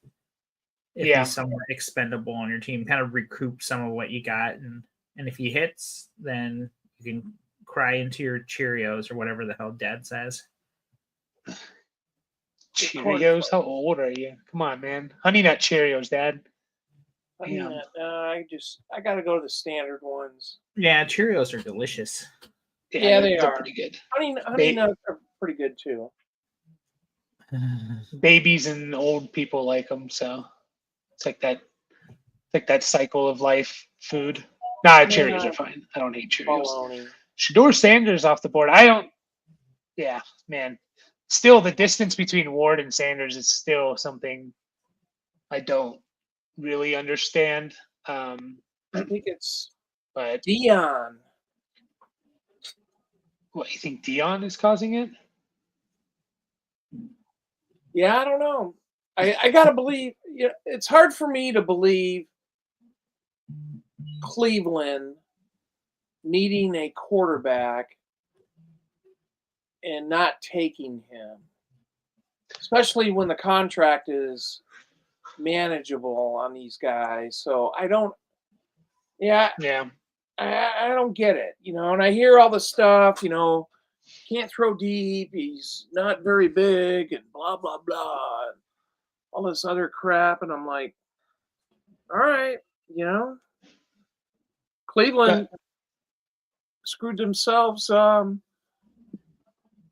If he's somewhat expendable on your team, kind of recoup some of what you got, and if he hits, then you can cry into your Cheerios or whatever the hell Dad says. Cheerios? How old are you? Come on, man. Honey Nut Cheerios, Dad. Honey Nut. I gotta go to the standard ones. Yeah, Cheerios are delicious. Yeah, they are pretty good. Honey Nuts are pretty good too. Babies and old people like them, so it's like that cycle of life food. Nah, Cheerios are fine. I don't hate Cheerios. Baloney. Shador Sanders off the board. Yeah, man. Still, the distance between Ward and Sanders is still something I don't really understand. I think it's Dion. What, you think Dion is causing it? Yeah, I don't know. I gotta believe. It's hard for me to believe Cleveland needing a quarterback and not taking him, especially when the contract is manageable on these guys. So I don't. Yeah. I don't get it, and I hear all the stuff, can't throw deep, he's not very big, and blah, blah, blah, and all this other crap. And I'm like, all right, Cleveland screwed themselves on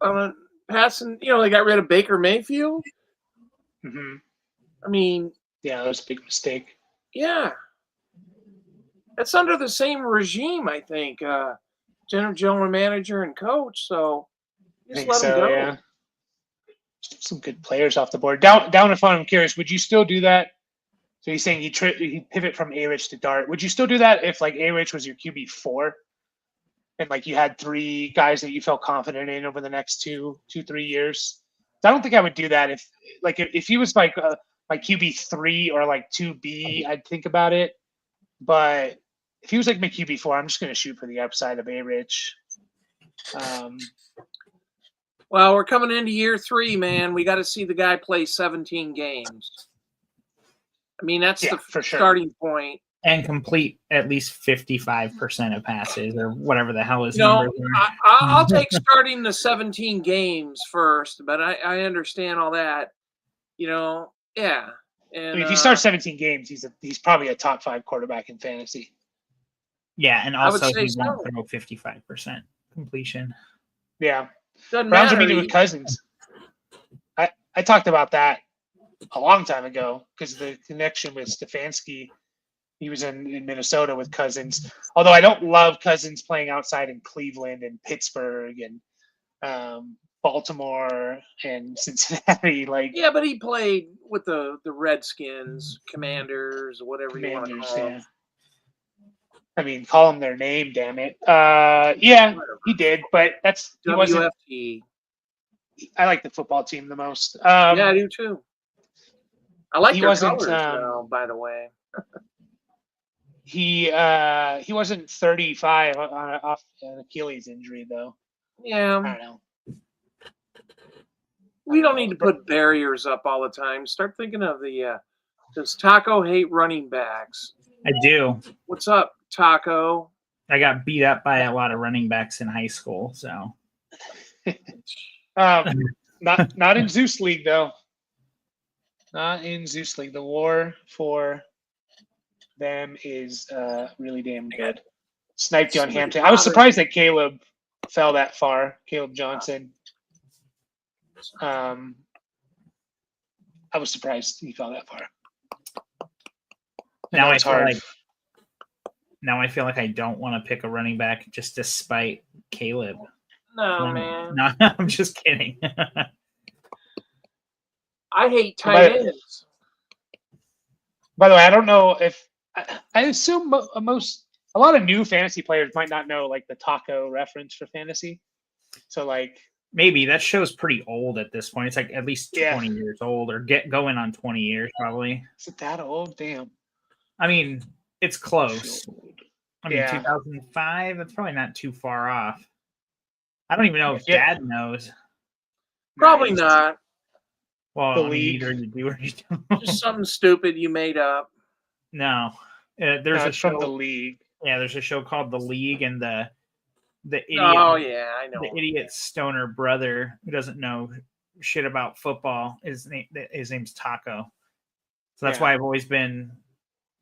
a passing, they got rid of Baker Mayfield. Mm-hmm. I mean. Yeah, that was a big mistake. Yeah. It's under the same regime, I think. General manager and coach, so just let him go. Yeah. Some good players off the board. Down the phone, I'm curious, would you still do that? So he's saying you pivot from A-Rich to Dart. Would you still do that if like A-Rich was your QB4 and like you had 3 guys that you felt confident in over the next 2-3 years? I don't think I would do that if he was like my QB3 or like 2B, I'd think about it. But if he was like my QB4, I'm just going to shoot for the upside of A-Rich. Well, we're coming into year 3, man. We got to see the guy play 17 games. I mean, that's the starting point. And complete at least 55% of passes or whatever the hell his numbers are. I'll take starting the 17 games first, but I understand all that. Yeah. And, I mean, if you start 17 games, he's probably a top 5 quarterback in fantasy. Yeah, and also he won't throw 55% completion. Yeah. Doesn't Browns matter. are meeting with Cousins. I talked about that a long time ago because the connection with Stefanski. He was in Minnesota with Cousins. Although I don't love Cousins playing outside in Cleveland and Pittsburgh and Baltimore and Cincinnati. Yeah, but he played with the Redskins, Commanders, whatever you want to call them. Yeah. I mean, call them their name, damn it. Yeah, he did, but he wasn't. WFT. I like the football team the most. Yeah, I do too. I like their colors now, by the way. He wasn't 35 off an Achilles injury though. Yeah. I don't know. We don't need to put barriers up all the time. Start thinking of does Taco hate running backs? I do. What's up, Taco? I got beat up by a lot of running backs in high school, so. Not in Zeus League though. Not in Zeus League. The war for them is really damn good. Sniped you on Hampton. I was surprised that Caleb fell that far. Caleb Johnson. I was surprised he fell that far. Now I feel like I don't want to pick a running back just despite Caleb. No, man. No, I'm just kidding. I hate tight ends. By the way, I don't know if I assume a lot of new fantasy players might not know like the taco reference for fantasy. So like maybe that show's pretty old at this point. It's like at least 20 Yeah. years old, or going on 20 years probably. Is it that old? Damn. I mean, it's close. I mean, Yeah. 2005. That's probably not too far off. I don't even know if Yeah. Dad knows. Probably Nice. not. Well, The I mean, League. either you do or you don't. Just something stupid you made up. No, there's No, a it's show from the League. Yeah, there's a show called The League, and the idiot. Oh yeah, I know. The idiot stoner brother who doesn't know shit about football. His name's Taco. So that's why I've always been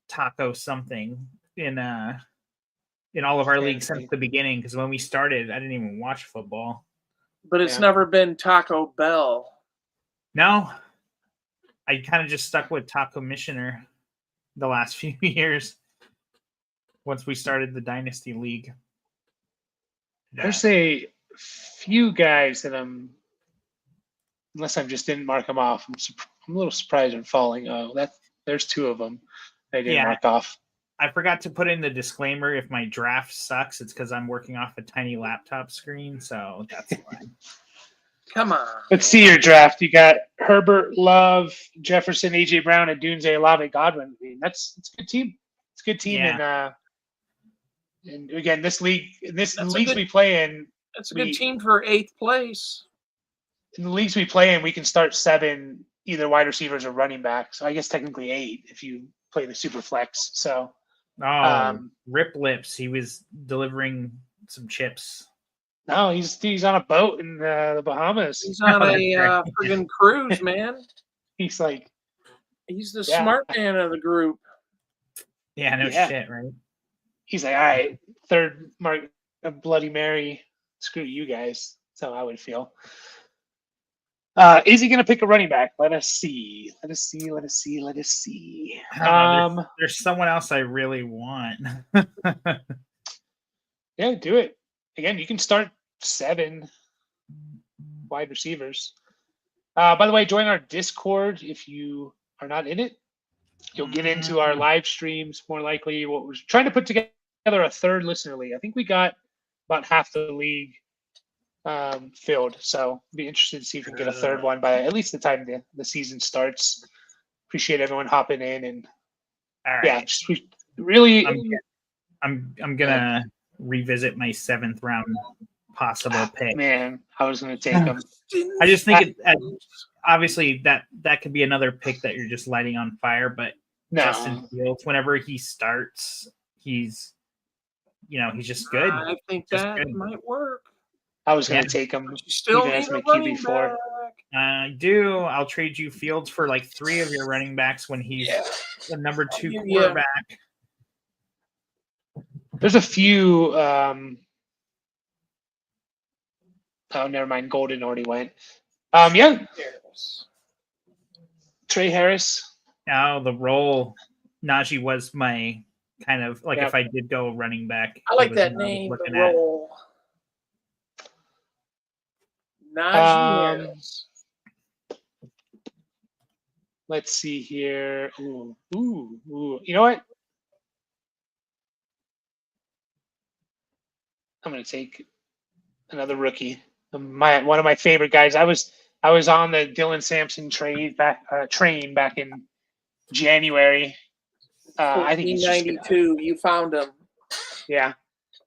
Taco something in all of our leagues since the beginning. Because when we started, I didn't even watch football. But it's never been Taco Bell. No, I kind of just stuck with Taco Missioner the last few years. Once we started the Dynasty League. There's a few guys that unless I just didn't mark them off, I'm a little surprised I'm falling. Oh, there's two of them I didn't mark off. I forgot to put in the disclaimer. If my draft sucks, it's because I'm working off a tiny laptop screen, so that's why. Come on. Let's see your draft. You got Herbert, Love, Jefferson, AJ Brown, and Dunze, Olave, Godwin. I mean, it's a good team. It's a good team, and again, this leagues we play in. That's a good team for 8th place. In the leagues we play in, we can start 7 either wide receivers or running backs. So I guess technically 8 if you play the super flex. So, Rip Lips, he was delivering some chips. No, he's on a boat in the Bahamas. He's on a friggin' cruise, man. He's the smart man of the group. Yeah, no shit, right? He's like, all right, third mark a Bloody Mary. Screw you guys. That's how I would feel. Is he going to pick a running back? Let us see. There's someone else I really want. Yeah, do it. Again, you can start 7 wide receivers. By the way, join our Discord if you are not in it. You'll get into our live streams more likely. What we're trying to put together a third listener league. I think we got about half the league filled. So be interested to see if we can get a third one by at least the time the season starts. Appreciate everyone hopping in and really. I'm gonna revisit my 7th round possible pick. Man, I was gonna take him. I just think obviously that could be another pick that you're just lighting on fire, but Justin Fields, whenever he starts, he's just good. I think that might work. I was going to take him. You still need a running back. I do. I'll trade you Fields for like 3 of your running backs when he's the number 2 quarterback. There's a few. Oh, never mind. Golden already went. Trey Harris. Now the role Najee was my kind of like if I did go running back. I like that name. The role. Najee Harris. Let's see here. Ooh. You know what? I'm going to take another rookie. One of my favorite guys. I was on the Dylan Sampson train back in January. I think he's 92. You found him. Yeah,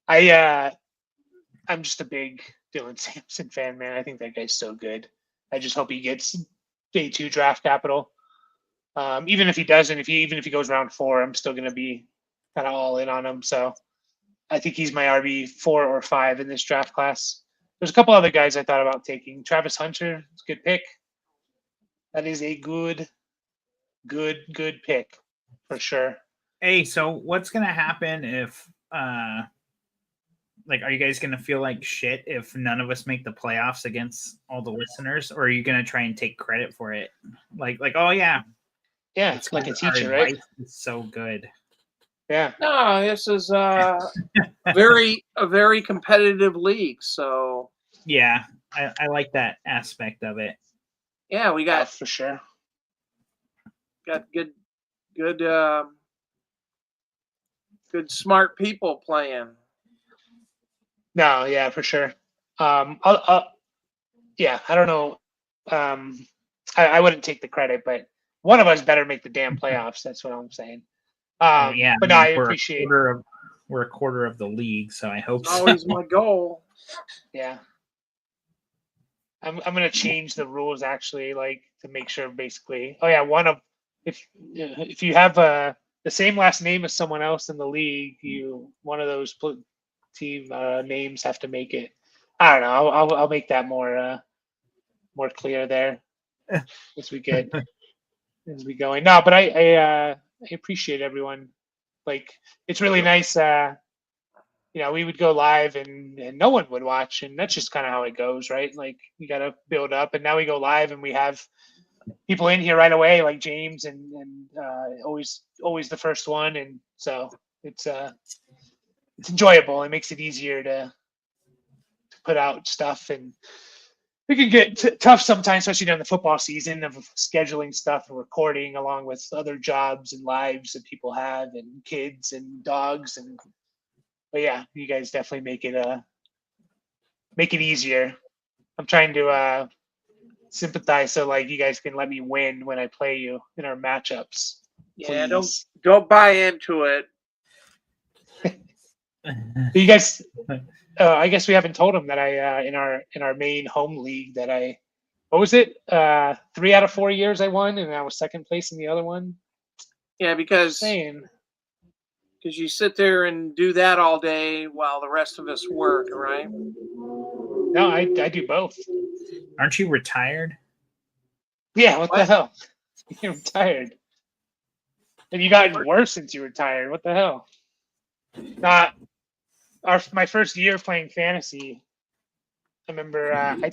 I'm just a big Dylan Sampson fan, man. I think that guy's so good. I just hope he gets day 2 draft capital. Even if he doesn't, even if he goes round 4, I'm still going to be kind of all in on him. So I think he's my RB 4 or 5 in this draft class. There's a couple other guys I thought about taking. Travis Hunter, it's a good pick. That is a good pick for sure. Hey, so what's gonna happen if are you guys gonna feel like shit if none of us make the playoffs against all the listeners, or are you gonna try and take credit for it? Like oh yeah. Yeah, it's like a teacher, right? It's so good. Yeah. No, this is a very competitive league. So yeah, I like that aspect of it. Yeah, we got for sure. Got good good smart people playing. No, yeah, for sure. Yeah, I don't know. I wouldn't take the credit, but one of us better make the damn playoffs. That's what I'm saying. Yeah, But no, I appreciate. We're a quarter of the league, so I hope It's always my goal. Yeah. I'm gonna change the rules actually, like to make sure basically. Oh yeah, if you have the same last name as someone else in the league, one of those team names have to make it. I don't know. I'll make that more clear there as we going. No, but I appreciate everyone. Like it's really nice. We would go live and no one would watch, and that's just kind of how it goes, right? Like you got to build up, and now we go live and we have people in here right away, like James and always the first one, and so it's enjoyable. It makes it easier to put out stuff, and it can get tough sometimes, especially during the football season of scheduling stuff and recording along with other jobs and lives that people have and kids and dogs but yeah, you guys definitely make it easier. I'm trying to sympathize so like you guys can let me win when I play you in our matchups. Yeah, Please. don't buy into it. You guys, I guess we haven't told them that I in our main home league that what was it? 3 out of 4 years I won, and I was second place in the other one. Yeah, because you sit there and do that all day while the rest of us work, right? No, I do both. Aren't you retired? Yeah, what the hell? You're retired. And you gotten worse since you retired. What the hell? My first year playing fantasy, I remember I mean,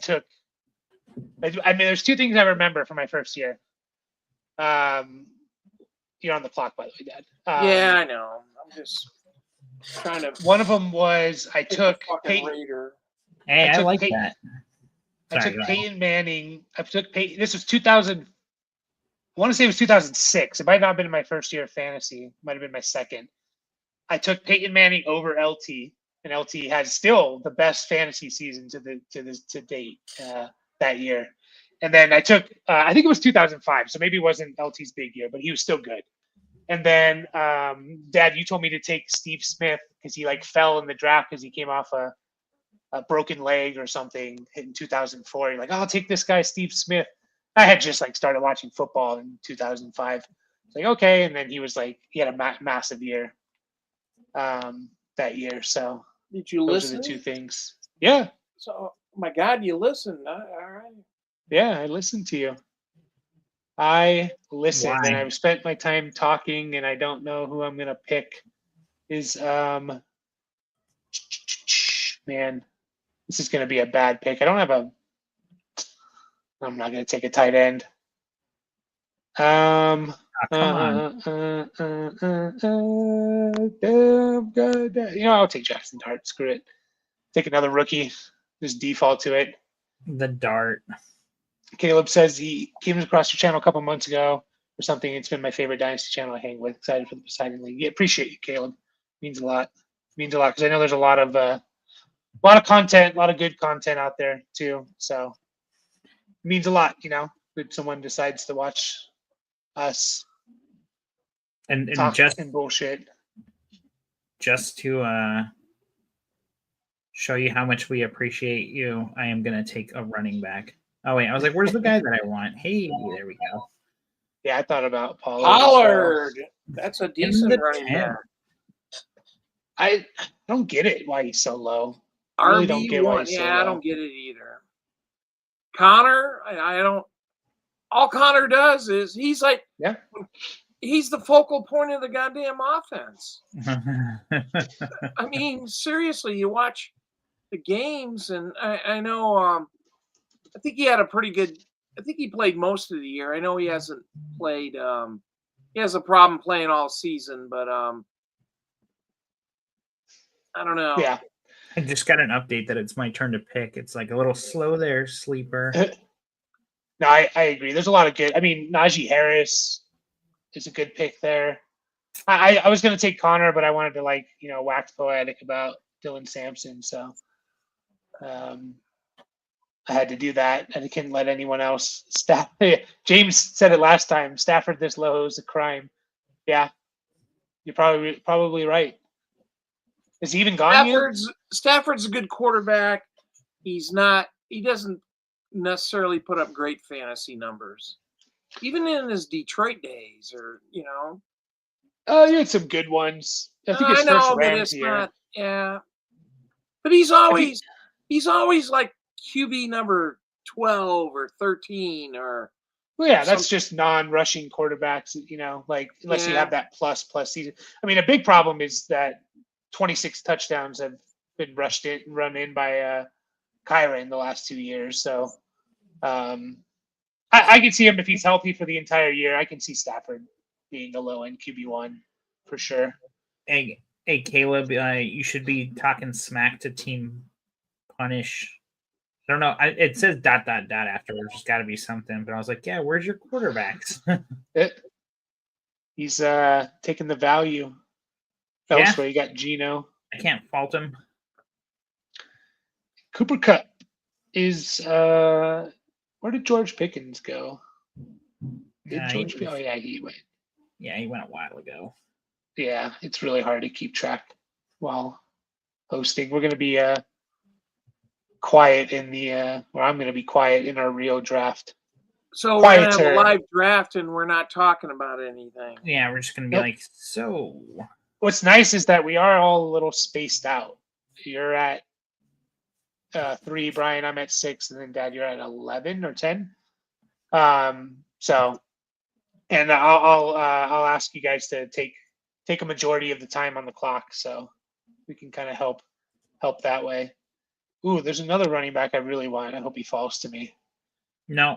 there's 2 things I remember from my first year. You're on the clock, by the way, Dad. Yeah, I know. I'm just trying to. One of them was I took Peyton. Raider. Hey, I like that. I took Peyton Manning. This was 2000. I want to say it was 2006. It might not have been my first year of fantasy. It might have been my second. I took Peyton Manning over LT, and LT had still the best fantasy season to date that year. And then I took, I think it was 2005, so maybe it wasn't LT's big year, but he was still good. And then, Dad, you told me to take Steve Smith because he like fell in the draft because he came off a broken leg or something in 2004. You're like, I'll take this guy, Steve Smith. I had just like started watching football in 2005. It's like, okay. And then he had a massive year that year. So did you those listen? are the 2 things. Yeah. So, oh my God, you listened. All right. Yeah, I listened to you. I listened. Why? And I've spent my time talking, and I don't know who I'm gonna pick. Man, this is gonna be a bad pick. I'm not gonna take a tight end. Come on. I'll take Jackson Dart. Screw it. Take another rookie. Just default to it. The Dart. Caleb says he came across your channel a couple months ago or something. It's been my favorite Dynasty channel I hang with. Excited for the Poseidon League. Yeah, appreciate you, Caleb. Means a lot. Means a lot because I know there's a lot of content, a lot of good content out there too. So it means a lot, when someone decides to watch us and talk just and bullshit. Just to show you how much we appreciate you, I am gonna take a running back. Oh wait, I was like, where's the guy that I want? Hey, there we go. Yeah, I thought about Pollard. That's a decent running back. I don't get it why he's so low. I really don't get why he's so low. I don't get it either. Connor, I don't. All Connor does is he's like, he's the focal point of the goddamn offense. I mean, seriously, you watch the games, and I know. I think he had a pretty good. I think he played most of the year. I know he hasn't played. He has a problem playing all season, but I don't know. Yeah, I just got an update that it's my turn to pick. It's like a little slow there, sleeper. No, I agree. There's a lot of good. I mean, Najee Harris, is a good pick there. I was going to take Connor, but I wanted to wax poetic about Dylan Sampson, so I had to do that, and I couldn't let anyone else. James said it last time. Stafford this low is a crime. Yeah, you're probably right. Is he even gone yet? Stafford's a good quarterback. He's not. He doesn't necessarily put up great fantasy numbers, even in his Detroit days, or Oh, you had some good ones. I think his first Rams year. Not, yeah, but he's always like QB number 12 or 13 or. Well, yeah, that's just non-rushing quarterbacks. Unless you have that plus season. I mean, a big problem is that 26 touchdowns have been run in by Kyra in the last 2 years. So I can see him if he's healthy for the entire year. I can see Stafford being a low-end QB1 for sure. Hey, Caleb, you should be talking smack to Team Punish. I don't know. It says ... afterwards. There's got to be something. But I was like, yeah, where's your quarterbacks? He's taking the value elsewhere. You got Geno. I can't fault him. Cooper Kupp is where did George Pickens go? Oh yeah, he went. Yeah, he went a while ago. Yeah, it's really hard to keep track while hosting. We're gonna be quiet in the or I'm gonna be quiet in our real draft. So we're gonna have a live draft and we're not talking about anything. Yeah, we're just gonna be like, so. What's nice is that we are all a little spaced out. You're at 3, Brian. I'm at 6, and then Dad, you're at 11 or 10. So, and I'll ask you guys to take a majority of the time on the clock, so we can kind of help that way. Ooh, there's another running back I really want. I hope he falls to me. No.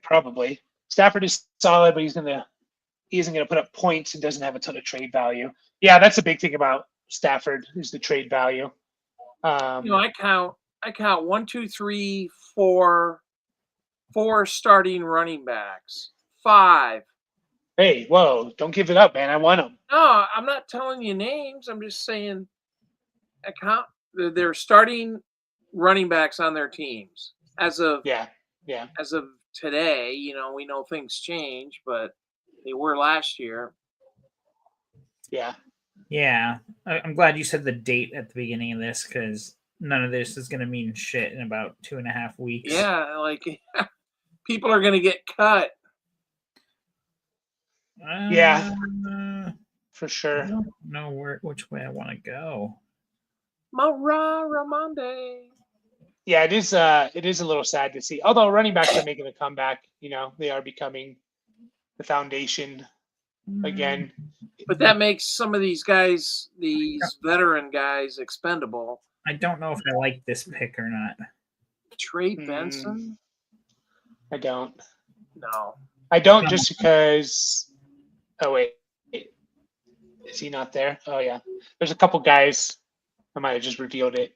Probably. Stafford is solid, but he isn't gonna put up points and doesn't have a ton of trade value. Yeah, that's a big thing about Stafford is the trade value. I count 1, 2, 3, 4 starting running backs. 5. Hey, whoa! Don't give it up, man. I want them. No, I'm not telling you names. I'm just saying I count. They're starting running backs on their teams as of as of today. We know things change, but they were last year. Yeah, I'm glad you said the date at the beginning of this because none of this is going to mean shit in about 2.5 weeks. Yeah, like people are going to get cut. For sure. I don't know which way I want to go. Ramonde. Yeah, it is a little sad to see. Although running backs are making a comeback, they are becoming the foundation again. But that makes some of these guys, these veteran guys, expendable. I don't know if I like this pick or not. Trey Benson? I don't. No. I don't just because. Oh wait, is he not there? Oh yeah, there's a couple guys. I might have just revealed it.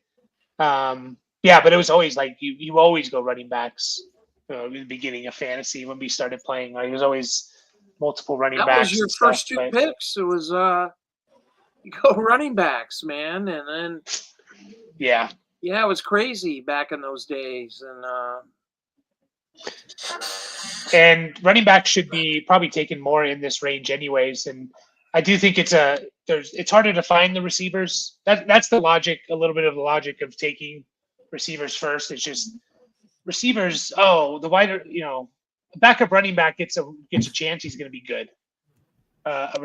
Yeah, but it was always like you always go running backs. In the beginning of fantasy when we started playing, like there's always multiple running backs. That was your first 2 picks. It was you go running backs, man, and then yeah, it was crazy back in those days, and running backs should be probably taken more in this range, anyways. And I do think it's harder to find the receivers. That's the logic, a little bit of the logic of taking receivers first. It's just receivers. Oh, the wider, a backup running back gets a chance. He's going to be good. A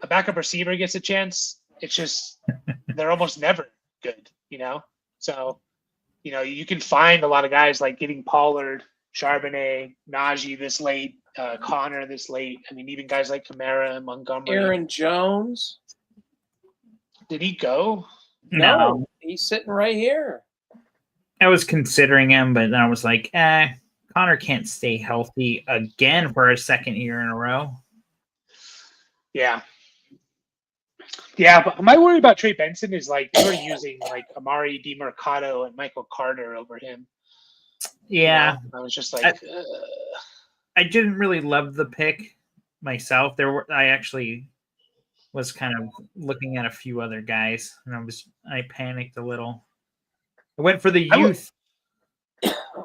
backup receiver gets a chance. It's just they're almost never good. So you can find a lot of guys like getting Pollard, Charbonnet, Najee this late, Connor this late. I mean, even guys like Kamara and Montgomery. Aaron Jones. Did he go? No, he's sitting right here. I was considering him, but then I was like, Connor can't stay healthy again for a second year in a row. Yeah. Yeah, but my worry about Trey Benson is like they were using like Amari DiMercato and Michael Carter over him. Yeah. I was just like, I didn't really love the pick myself. I actually was kind of looking at a few other guys, and I panicked a little. I went for the youth.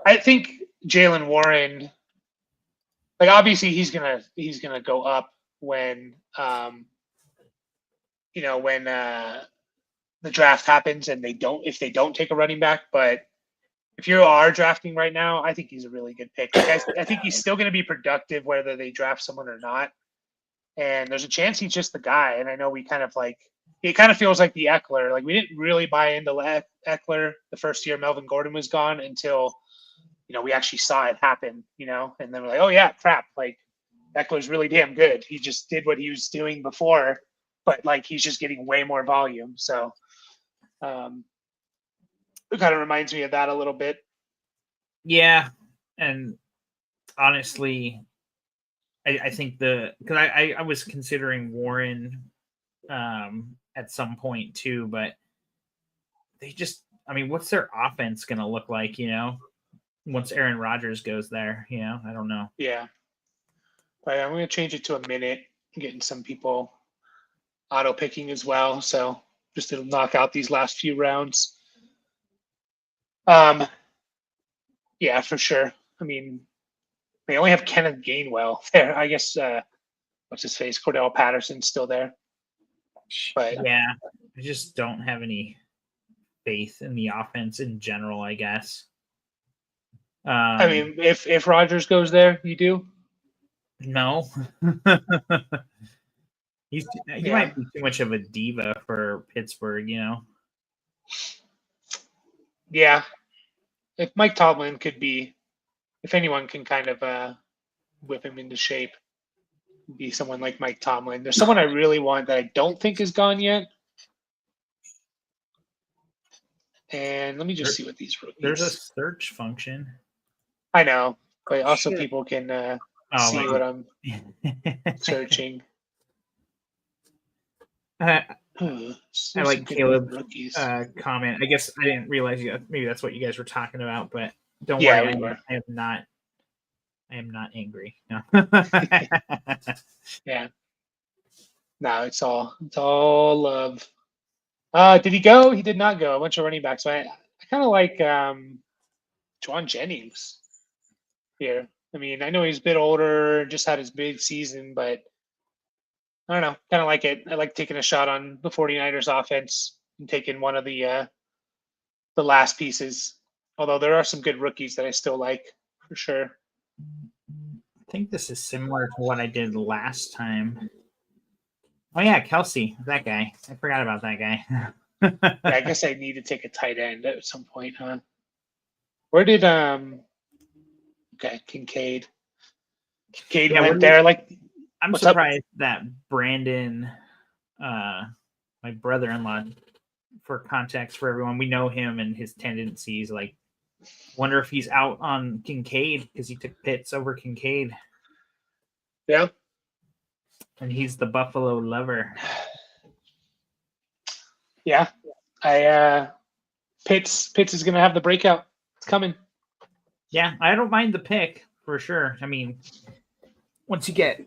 I think Jalen Warren, like obviously he's gonna go up when when the draft happens and if they don't take a running back. But if you are drafting right now, I think he's a really good pick. Like I think he's still going to be productive whether they draft someone or not. And there's a chance he's just the guy. And I know we kind of it kind of feels like the Eckler. Like we didn't really buy into Eckler the first year Melvin Gordon was gone until we actually saw it happen. And then we're like, oh yeah, crap. Like Eckler's really damn good. He just did what he was doing before, but like he's just getting way more volume. So it kind of reminds me of that a little bit. Yeah, and honestly, I think because I was considering Warren at some point too, but they just, what's their offense going to look like? Once Aaron Rodgers goes there, I don't know. Yeah, but I'm going to change it to a minute. I'm getting some people auto picking as well, so just to knock out these last few rounds. Yeah, for sure. They only have Kenneth Gainwell there. I guess what's his face? Cordell Patterson's still there. But yeah, I just don't have any faith in the offense in general, I guess. If Rodgers goes there, you do? No. He might be too much of a diva for Pittsburgh, Yeah. If Mike Tomlin if anyone can kind of whip him into shape, be someone like Mike Tomlin. There's someone I really want that I don't think is gone yet. And let me just see what these rookies. There's a search function. I know, but also people can see what I'm searching. I like Caleb's comment. I guess I didn't realize maybe that's what you guys were talking about, but don't worry, I am not angry. No. Yeah. No, it's all love. Did he go? He did not go. A bunch of running backs. So I kind of like Juwan Jennings here. I know he's a bit older, just had his big season, but I don't know. Kind of like it. I like taking a shot on the 49ers offense and taking one of the last pieces. Although there are some good rookies that I still like for sure. I think this is similar to what I did last time. Oh yeah, Kelsey, that guy. I forgot about that guy. Yeah, I guess I need to take a tight end at some point, huh? Where did Kincaid went there? I'm surprised that Brandon, my brother-in-law, for context for everyone, we know him and his tendencies. Wonder if he's out on Kincaid because he took Pitts over Kincaid. Yeah. And he's the Buffalo lover. Yeah. Pitts is going to have the breakout. It's coming. Yeah, I don't mind the pick for sure. Once you get,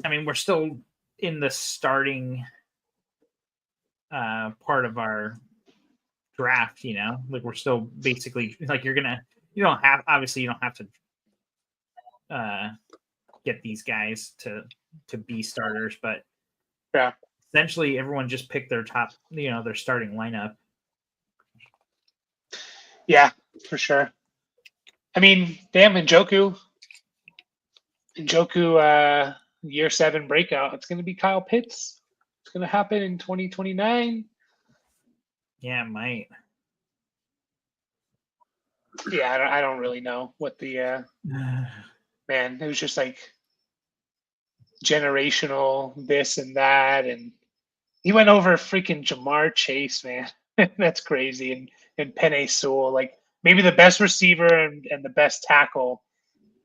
we're still in the starting part of our draft, we're still basically you don't have to get these guys to be starters, but yeah, essentially everyone just picked their top, their starting lineup. Yeah, for sure. Damn, Njoku, year 7 breakout. It's going to be Kyle Pitts. It's going to happen in 2029. Yeah, it might. Yeah, I don't really know what the man. It was just generational this and that, and he went over freaking Jamar Chase, man. That's crazy. And Penei Sewell, maybe the best receiver and the best tackle,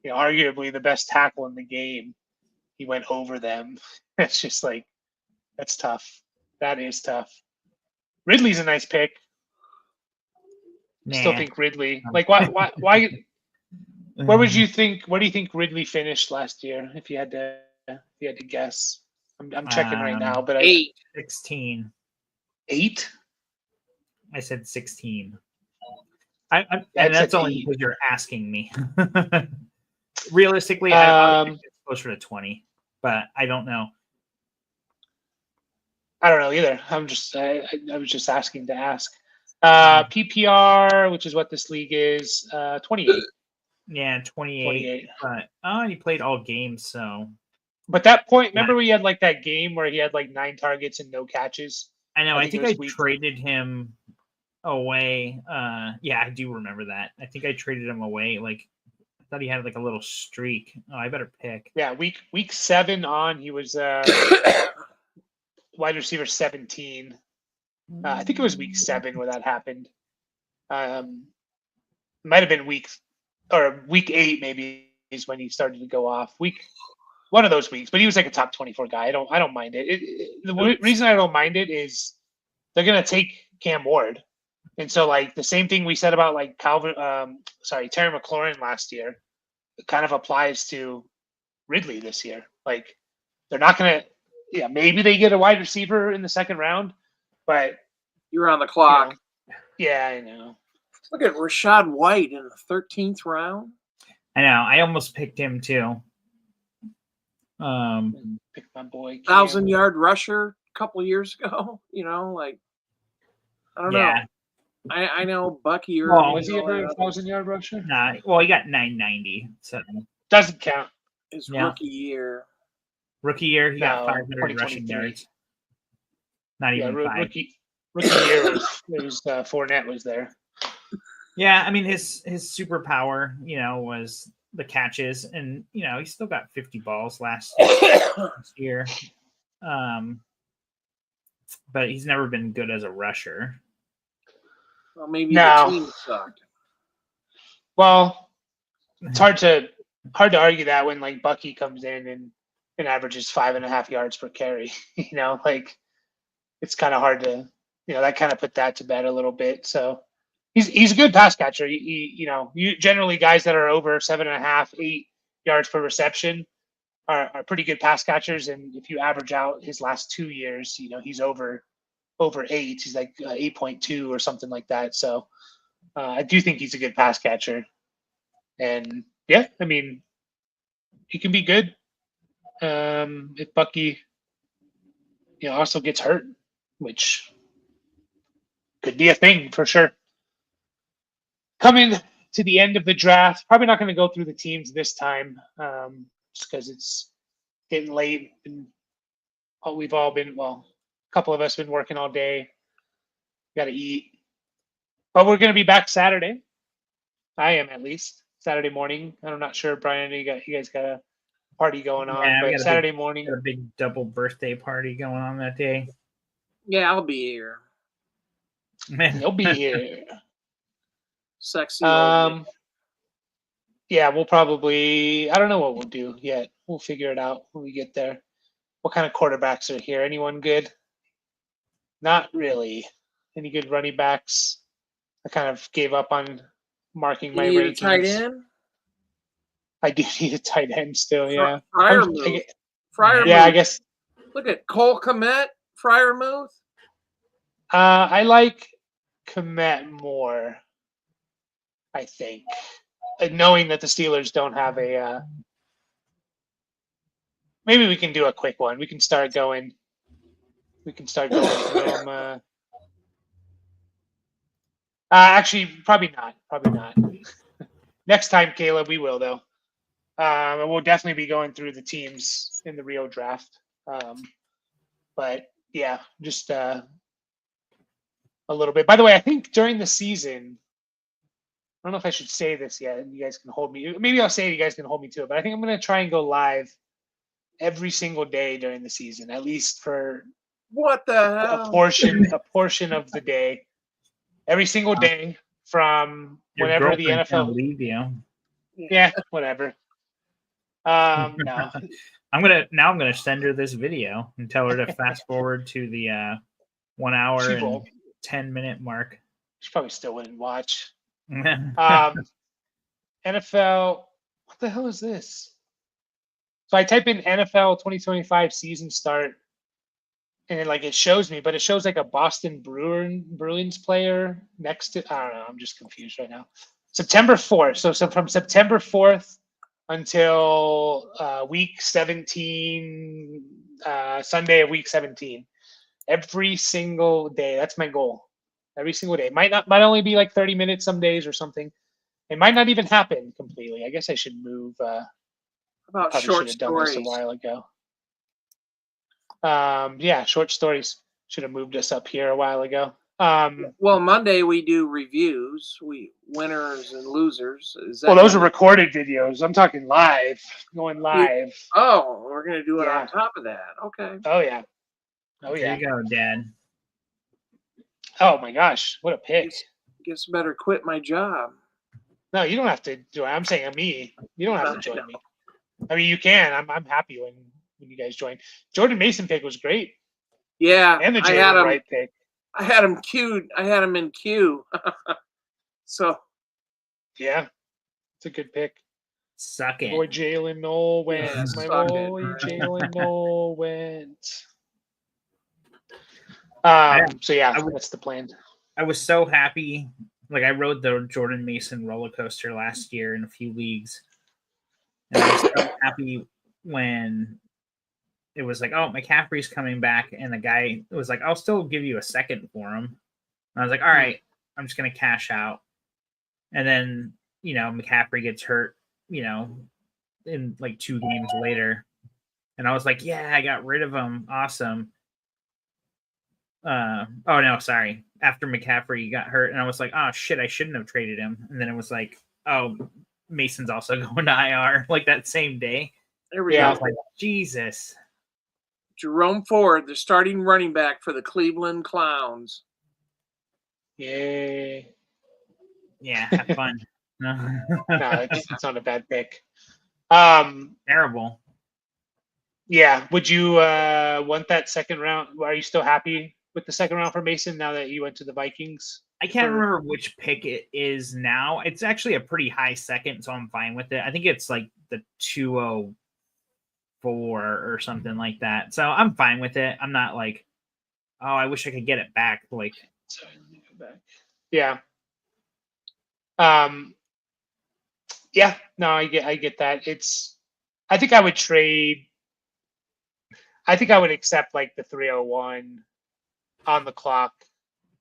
arguably the best tackle in the game. He went over them. It's just that's tough. That is tough. Ridley's a nice pick. Nah. Still think Ridley. Why Where do you think Ridley finished last year? If you had to guess, I'm checking right now, but 8. 16. 8. I said 16. I'd and that's say only 8. because you're asking me. Realistically, I think it's closer to 20, but I don't know. I don't know either. I was just asking to ask. PPR, which is what this league is, 28. Yeah, 28. But he played all games, so. But that point, remember we had like that game where he had like 9 targets and no catches? I know. I think I traded him away. Yeah, I do remember that. I think I traded him away. Like, I thought he had like a little streak. Oh, I better pick. Yeah, week 7 on, he was wide receiver 17. I think it was week 7 where that happened. Might have been week 8 maybe is when he started to go off. One of those weeks, but he was like a top 24 guy. I don't mind it. The reason I don't mind it is they're gonna take Cam Ward, and so like the same thing we said about like Terry McLaurin last year, it kind of applies to Ridley this year. Like they're not gonna, maybe they get a wide receiver in the second round, but you're on the clock. Yeah, I know. Look at Rachaad White in the 13th round. I know. I almost picked him too. Pick my boy. 1,000-yard rusher a couple of years ago. Like I don't know. I know Bucky. Was he ever a 1,000-yard rusher? Nah. Well, he got 990. So doesn't count. His rookie year. Rookie year, he got 500 rushing yards. Not even 5. Rookie year was Fournette was there. Yeah, I mean his superpower, was the catches, and he still got 50 balls last year. But he's never been good as a rusher. Well, maybe the team sucked. Well, it's hard to argue that when like Bucky comes in and averages 5.5 yards per carry. Like it's kind of hard to, that kind of put that to bed a little bit. So he's a good pass catcher. You generally guys that are over 7.5, 8 yards per reception are pretty good pass catchers. And if you average out his last 2 years, he's over 8. He's like 8.2 or something like that. So I do think he's a good pass catcher. And yeah, I mean, he can be good if Bucky, also gets hurt, which could be a thing for sure. Coming to the end of the draft, probably not going to go through the teams this time, just because it's getting late and we've all been, a couple of us been working all day. Got to eat, but we're going to be back Saturday. I am, at least Saturday morning. I'm not sure, Brian. You guys got a party going on, but Saturday morning, got a big double birthday party going on that day. Yeah, I'll be here. You'll be here. Sexy. Yeah, we'll probably. I don't know what we'll do yet. We'll figure it out when we get there. What kind of quarterbacks are here? Anyone good? Not really. Any good running backs? I kind of gave up on marking my rankings. A tight end? I do need a tight end still. Yeah. Freiermuth. Yeah, I guess. Look at Cole Kmet, Freiermuth. I like Kmet more. I think, knowing that the Steelers don't have a, maybe we can do a quick one. We can start going. Through them. Actually, probably not. Next time, Caleb, we will though. We'll definitely be going through the teams in the Rio draft. But yeah, just a little bit. By the way, I think during the season, I don't know if I should say this yet, and you guys can hold me. Maybe I'll say it, you guys can hold me to it. But I think I'm going to try and go live every single day during the season, at least for what the hell? a portion of the day, every single day from whenever the NFL leave you. Yeah, whatever. No. I'm gonna send her this video and tell her to fast forward to the 1 hour and 10-minute mark. She probably still wouldn't watch. NFL What the hell is this? So I type in NFL 2025 season start, and it shows me, but it shows like a Boston Bruins player next to. I don't know. I'm just confused right now. September 4th. So from September 4th until week 17, Sunday of week 17, every single day. That's my goal. Every single day. Might only be like 30 minutes some days or something. It might not even happen completely. I guess I should move. About Probably short should have done this a stories? while ago. Yeah, short stories. Should have moved us up here a while ago. Well, Monday we do reviews. We winners and losers. Is that Well, those are Monday? recorded videos. I'm talking live, going live. Oh, we're gonna do it Yeah. on top of that. Okay. Oh yeah. Oh There yeah. you go, Dad. Oh my gosh, what a pick! Guess better quit my job. No, you don't have to do it. I'm saying me. You don't have to I join know. me. I mean, you can. I'm happy when you guys join. Jordan Mason pick was great, Yeah, and the I had Jalen him. Wright pick. I had him queued. I had him in queue. So Yeah, it's a good pick. Suck My boy it. Jalen Noel went. Yeah, My suck boy it. Jalen Noel went. So yeah, that's the plan. I was so happy. Like I rode the Jordan Mason roller coaster last year in a few leagues. And I was so happy when it was like, oh, McCaffrey's coming back. And the guy was like, I'll still give you a second for him. And I was like, all right, I'm just going to cash out. And then, McCaffrey gets hurt, in like 2 games later. And I was like, yeah, I got rid of him. Awesome. Oh no, sorry. After McCaffrey got hurt, and I was like, oh shit, I shouldn't have traded him. And then it was like, oh, Mason's also going to IR like that same day. there we I go. was like, Jesus. Jerome Ford, the starting running back for the Cleveland Clowns. Yay. Yeah, have fun. No, it's not a bad pick. Terrible. Yeah. Would you want that second round? Are you still happy with the second round for Mason now that you went to the Vikings? I can't remember which pick it is now. It's actually a pretty high second, so I'm fine with it. I think it's like the 204 or something like that. So I'm fine with it. I'm not like, oh, I wish I could get it back. Like, sorry, let me go back. Yeah. Yeah. No, I get that. I think I would trade. I think I would accept like the 301 on the clock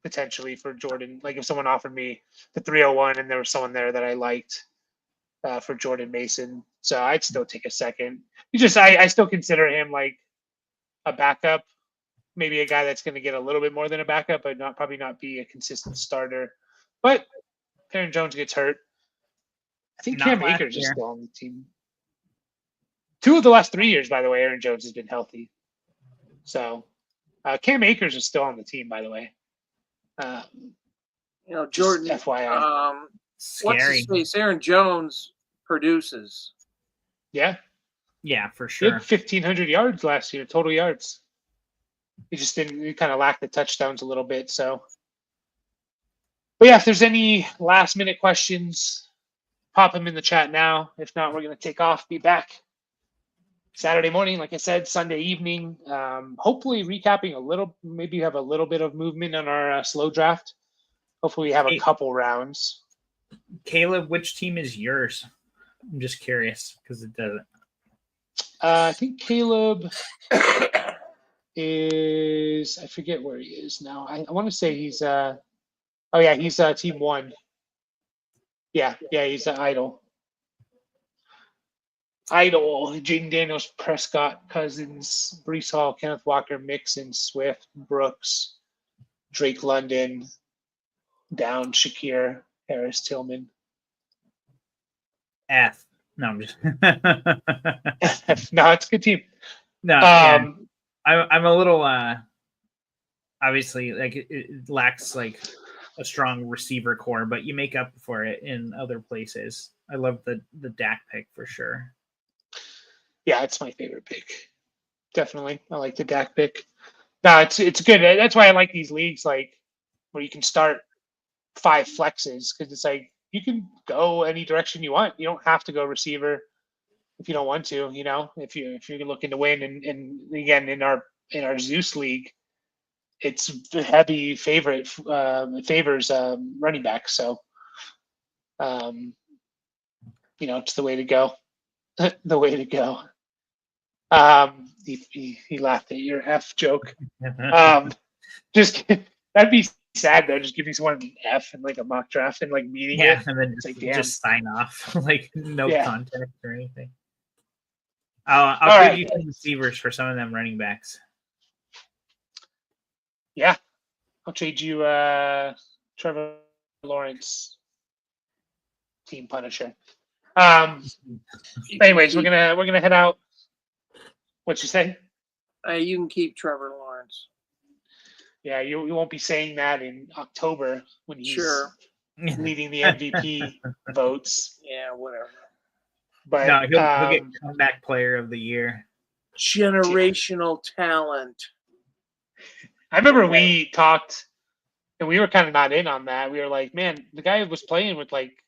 potentially for Jordan. Like if someone offered me the 301 and there was someone there that I liked for Jordan Mason, so I'd still take a second. I still consider him like a backup, maybe a guy that's going to get a little bit more than a backup, but probably not be a consistent starter. But Aaron Jones gets hurt. I think Not Cam last Akers is year. still on the team. 2 of the last 3 years, by the way, Aaron Jones has been healthy. So Cam Akers is still on the team, by the way. Jordan. FYI. What's scary. his face? Aaron Jones produces. Yeah. Yeah, for He had sure. 1,500 yards last year, total yards. He just didn't. He kind of lacked the touchdowns a little bit. So, but yeah, if there's any last minute questions, pop them in the chat now. If not, we're gonna take off. Be back Saturday morning, like I said, Sunday evening. Hopefully, recapping a little. Maybe have a little bit of movement on our slow draft. Hopefully, we have a couple rounds. Caleb, which team is yours? I'm just curious because it doesn't. I think Caleb is. I forget where he is now. I want to say he's. Oh yeah, he's team 1. Yeah, he's Idol. Jaden Daniels, Prescott, Cousins, Brees Hall, Kenneth Walker, Mixon, Swift, Brooks, Drake London, Down, Shakir, Harris, Tillman. F. No, I'm just. No, it's a good team. No, yeah. I'm a little. Obviously, like it lacks like a strong receiver core, but you make up for it in other places. I love the Dak pick for sure. Yeah, it's my favorite pick. Definitely, I like the Dak pick. No, it's good. That's why I like these leagues, like where you can start 5 flexes, because it's like go any direction you want. You don't have to go receiver if you don't want to. If you're looking to win, and again in our Zeus league, it's the heavy favors running back. So, it's the way to go. The way to go. He laughed at your F joke. Just that'd be sad though. Just giving someone an F in like a mock draft and like meeting it. And then just sign off, like no contact or anything. I'll trade you some receivers for some of them running backs. Yeah, I'll trade you Trevor Lawrence, Team Punisher. Anyways, we're gonna head out. What'd you say? You can keep Trevor Lawrence. Yeah, you won't be saying that in October when he's leading the MVP votes. Yeah, whatever. But no, he'll get comeback player of the year. Generational talent. I remember we talked, and we were kind of not in on that. We were like, man, the guy was playing with like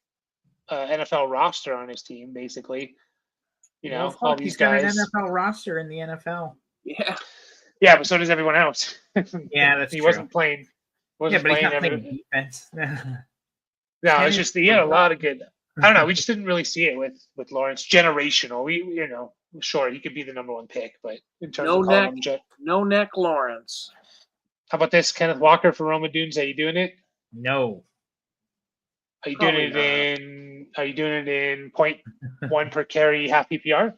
NFL roster on his team, basically. All these guys. Got an NFL roster in the NFL. Yeah. Yeah, but so does everyone else. Yeah, that's he true. wasn't playing. But he's not playing defense. No, it's just he had a lot of good. I don't know. We just didn't really see it with Lawrence. Generational. Sure, he could be the number one pick, but in terms of no neck Lawrence. How about this, Kenneth Walker for Roma Dunes? Are you doing it? No. Are you doing it in 0.1 per carry, half PPR?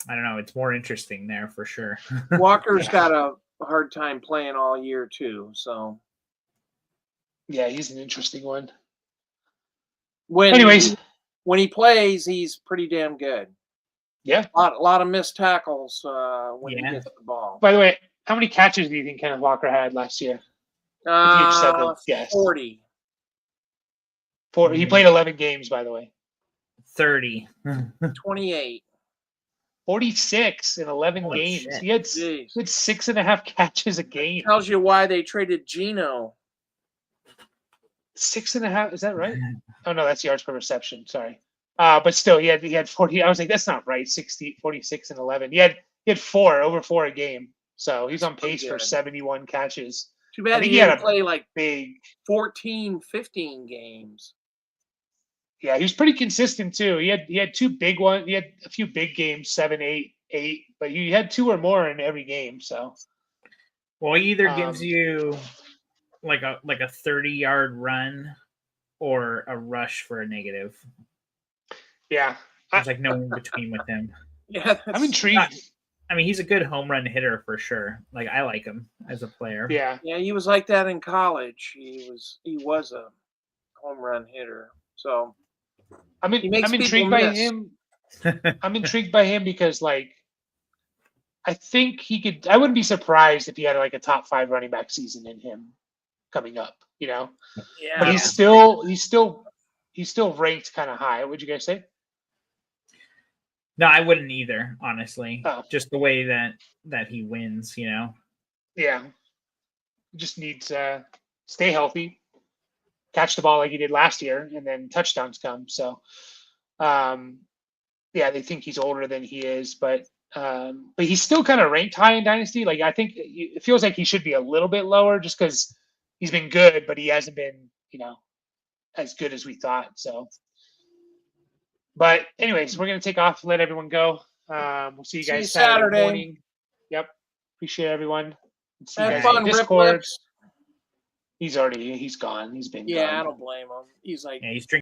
I don't know. It's more interesting there for sure. Walker's got a hard time playing all year too, so yeah, he's an interesting one. When he plays, he's pretty damn good. Yeah, a lot of missed tackles when he gets the ball. By the way, how many catches do you think Kenneth Walker had last year? 40. He played 11 games, by the way. 30. 28. 46 in 11 games. Shit. He had 6.5 catches a game. Tells you why they traded Geno. 6.5, is that right? Oh no, that's yards per reception. Sorry. But still, he had 40. I was like, that's not right. 46 and 11. He had over 4 a game. So he's on pace for 71 catches. Too bad he had to play like big 14, 15 games. Yeah, he was pretty consistent too. He had 2 big ones. He had a few big games, 7, 8, but he had 2 or more in every game. So, well, he either gives you like a 30-yard run or a rush for a negative. Yeah, there's like no in between with him. Yeah, I'm intrigued. He's a good home run hitter for sure. Like I like him as a player. Yeah, he was like that in college. He was a home run hitter. So. I'm intrigued by him. I'm intrigued by him because, like, I think he could. I wouldn't be surprised if he had like a top 5 running back season in him coming up. Yeah. But he's still ranked kind of high. What'd you guys say? No, I wouldn't either. Honestly, just the way that he wins. Yeah. He just needs stay healthy. Catch the ball like he did last year, and then touchdowns come. So, they think he's older than he is, but he's still kind of ranked high in Dynasty. Like I think it feels like he should be a little bit lower just because he's been good, but he hasn't been, as good as we thought. So, but anyways, we're gonna take off, let everyone go. We'll see you guys Saturday morning. Yep, appreciate everyone. See you guys in Discord. He's gone. He's been gone. I don't blame him. He's like he's drinking.